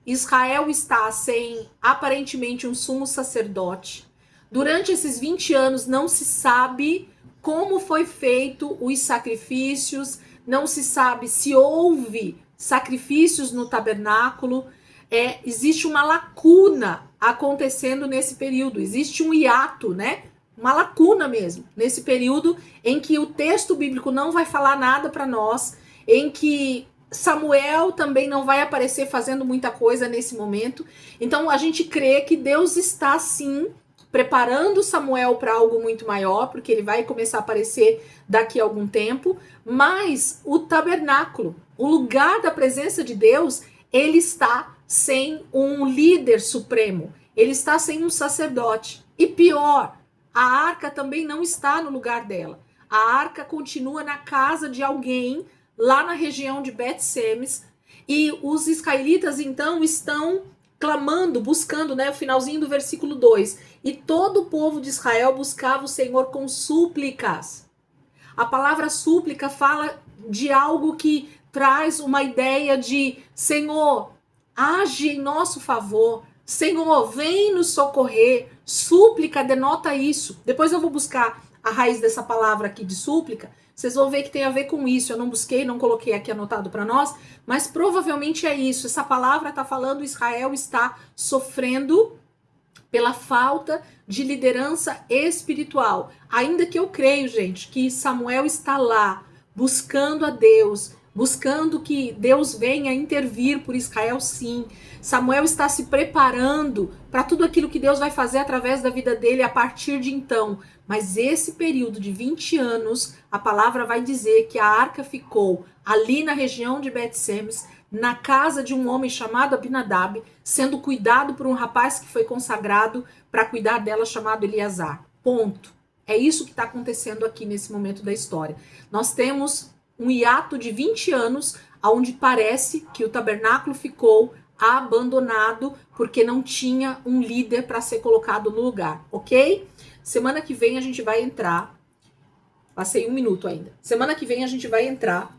Israel está sem, aparentemente, um sumo sacerdote. Durante esses 20 anos não se sabe como foi feito os sacrifícios, não se sabe se houve sacrifícios no tabernáculo. Existe uma lacuna acontecendo nesse período, existe um hiato, né? Uma lacuna mesmo, nesse período em que o texto bíblico não vai falar nada para nós, em que Samuel também não vai aparecer fazendo muita coisa nesse momento. Então a gente crê que Deus está sim preparando Samuel para algo muito maior, porque ele vai começar a aparecer daqui a algum tempo, mas o tabernáculo, o lugar da presença de Deus, ele está sem um líder supremo, ele está sem um sacerdote. E pior, a arca também não está no lugar dela. A arca continua na casa de alguém lá na região de Bet-Semes, e os israelitas então estão clamando, buscando, né, o finalzinho do versículo 2. E todo o povo de Israel buscava o Senhor com súplicas. A palavra súplica fala de algo que traz uma ideia de Senhor, age em nosso favor. Senhor, vem nos socorrer. Súplica denota isso. Depois eu vou buscar a raiz dessa palavra aqui de súplica. Vocês vão ver que tem a ver com isso. Eu não busquei, não coloquei aqui anotado para nós, mas provavelmente é isso. Essa palavra está falando, Israel está sofrendo pela falta de liderança espiritual. Ainda que eu creio, gente, que Samuel está lá buscando a Deus, buscando que Deus venha intervir por Israel, sim. Samuel está se preparando para tudo aquilo que Deus vai fazer através da vida dele a partir de então. Mas esse período de 20 anos, a palavra vai dizer que a arca ficou ali na região de Bet-Semes, na casa de um homem chamado Abinadab, sendo cuidado por um rapaz que foi consagrado para cuidar dela, chamado Eleazar. Ponto. É isso que está acontecendo aqui nesse momento da história. Nós temos um hiato de 20 anos, onde parece que o tabernáculo ficou abandonado, porque não tinha um líder para ser colocado no lugar, ok? Semana que vem a gente vai entrar, passei 1 minuto ainda, semana que vem a gente vai entrar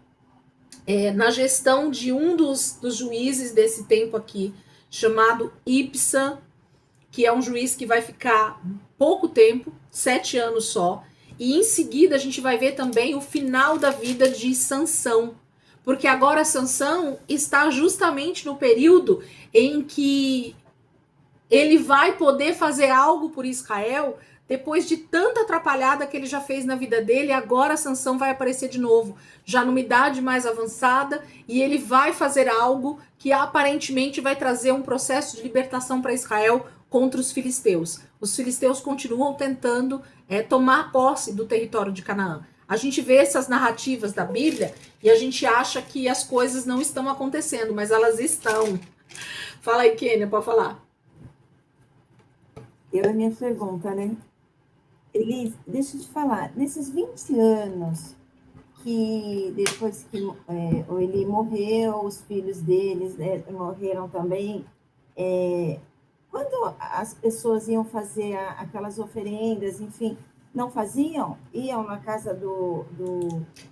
na gestão de um dos juízes desse tempo aqui, chamado Ibsan, que é um juiz que vai ficar pouco tempo, 7 anos só, e em seguida a gente vai ver também o final da vida de Sansão, porque agora Sansão está justamente no período em que ele vai poder fazer algo por Israel. Depois de tanta atrapalhada que ele já fez na vida dele, agora Sansão vai aparecer de novo, já numa idade mais avançada, e ele vai fazer algo que aparentemente vai trazer um processo de libertação para Israel contra os filisteus. Os filisteus continuam tentando tomar posse do território de Canaã. A gente vê essas narrativas da Bíblia e a gente acha que as coisas não estão acontecendo, mas elas estão. Fala aí, Kênia, pode falar. A minha pergunta, né? Elis, deixa eu te falar, nesses 20 anos que depois que ele morreu, os filhos deles morreram também, Quando as pessoas iam fazer aquelas oferendas, enfim, não faziam? Iam na casa de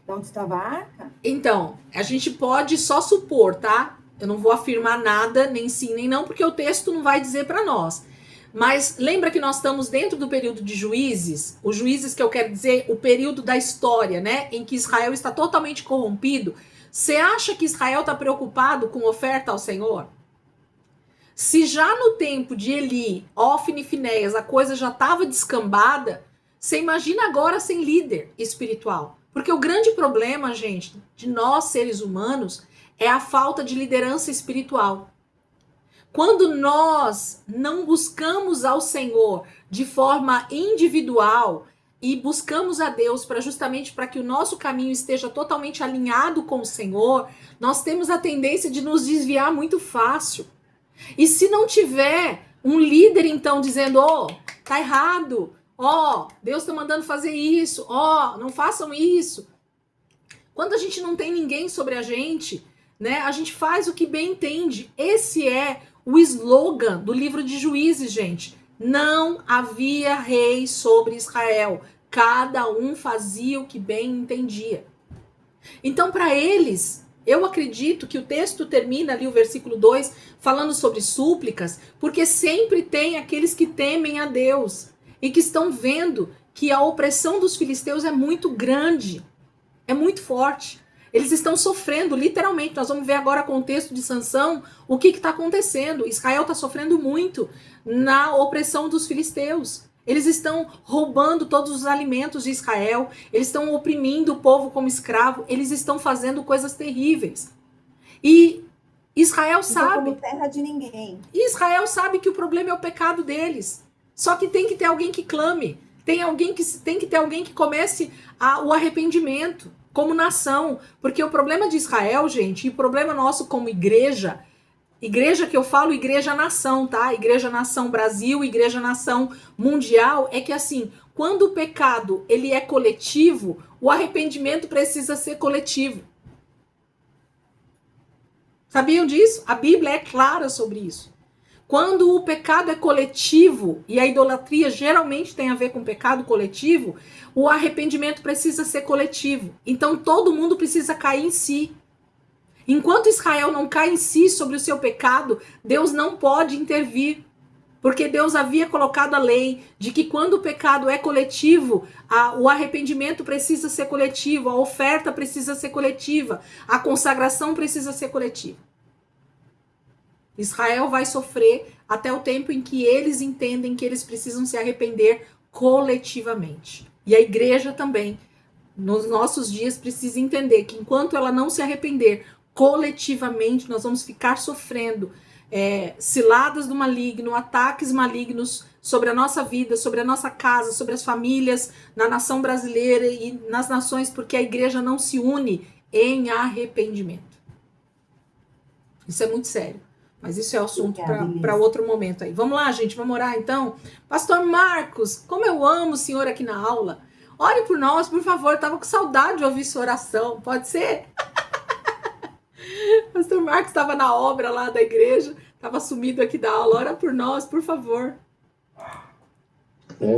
onde estava a arca? Então, a gente pode só supor, tá? Eu não vou afirmar nada, nem sim, nem não, porque o texto não vai dizer para nós. Mas lembra que nós estamos dentro do período de Juízes? Os Juízes que eu quero dizer, o período da história, né? Em que Israel está totalmente corrompido. Você acha que Israel está preocupado com oferta ao Senhor? Se já no tempo de Eli, Ofni e Finéias, a coisa já estava descambada, você imagina agora sem líder espiritual. Porque o grande problema, gente, de nós seres humanos é a falta de liderança espiritual. Quando nós não buscamos ao Senhor de forma individual e buscamos a Deus para justamente para que o nosso caminho esteja totalmente alinhado com o Senhor, nós temos a tendência de nos desviar muito fácil. E se não tiver um líder, então, dizendo, tá errado, Deus tá mandando fazer isso, não façam isso. Quando a gente não tem ninguém sobre a gente, né, a gente faz o que bem entende. Esse é o slogan do livro de Juízes, gente. Não havia rei sobre Israel. Cada um fazia o que bem entendia. Então, para eles, eu acredito que o texto termina ali, o versículo 2, falando sobre súplicas, porque sempre tem aqueles que temem a Deus e que estão vendo que a opressão dos filisteus é muito grande, é muito forte. Eles estão sofrendo, literalmente. Nós vamos ver agora com o texto de Sansão o que está acontecendo. Israel está sofrendo muito na opressão dos filisteus. Eles estão roubando todos os alimentos de Israel, eles estão oprimindo o povo como escravo, eles estão fazendo coisas terríveis. E Israel sabe. Como terra de ninguém. Israel sabe que o problema é o pecado deles. Só que tem que ter alguém que clame, tem que ter alguém que comece o arrependimento como nação, porque o problema de Israel, gente, e o problema nosso como igreja que eu falo, igreja nação, tá? Igreja nação Brasil, igreja nação mundial, é que assim, quando o pecado ele é coletivo, o arrependimento precisa ser coletivo. Sabiam disso? A Bíblia é clara sobre isso. Quando o pecado é coletivo, e a idolatria geralmente tem a ver com pecado coletivo, o arrependimento precisa ser coletivo. Então todo mundo precisa cair em si. Enquanto Israel não cai em si sobre o seu pecado, Deus não pode intervir. Porque Deus havia colocado a lei de que quando o pecado é coletivo, o arrependimento precisa ser coletivo, a oferta precisa ser coletiva, a consagração precisa ser coletiva. Israel vai sofrer até o tempo em que eles entendem que eles precisam se arrepender coletivamente. E a igreja também, nos nossos dias, precisa entender que enquanto ela não se arrepender coletivamente, nós vamos ficar sofrendo ciladas do maligno, ataques malignos sobre a nossa vida, sobre a nossa casa, sobre as famílias, na nação brasileira e nas nações, porque a igreja não se une em arrependimento. Isso é muito sério. Mas isso é assunto para outro momento aí. Vamos lá, gente, vamos orar então? Pastor Marcos, como eu amo o senhor aqui na aula. Ore por nós, por favor. Tava com saudade de ouvir sua oração. Pode ser? Pastor Marcos estava na obra lá da igreja, estava sumido aqui da aula. Ora por nós, por favor.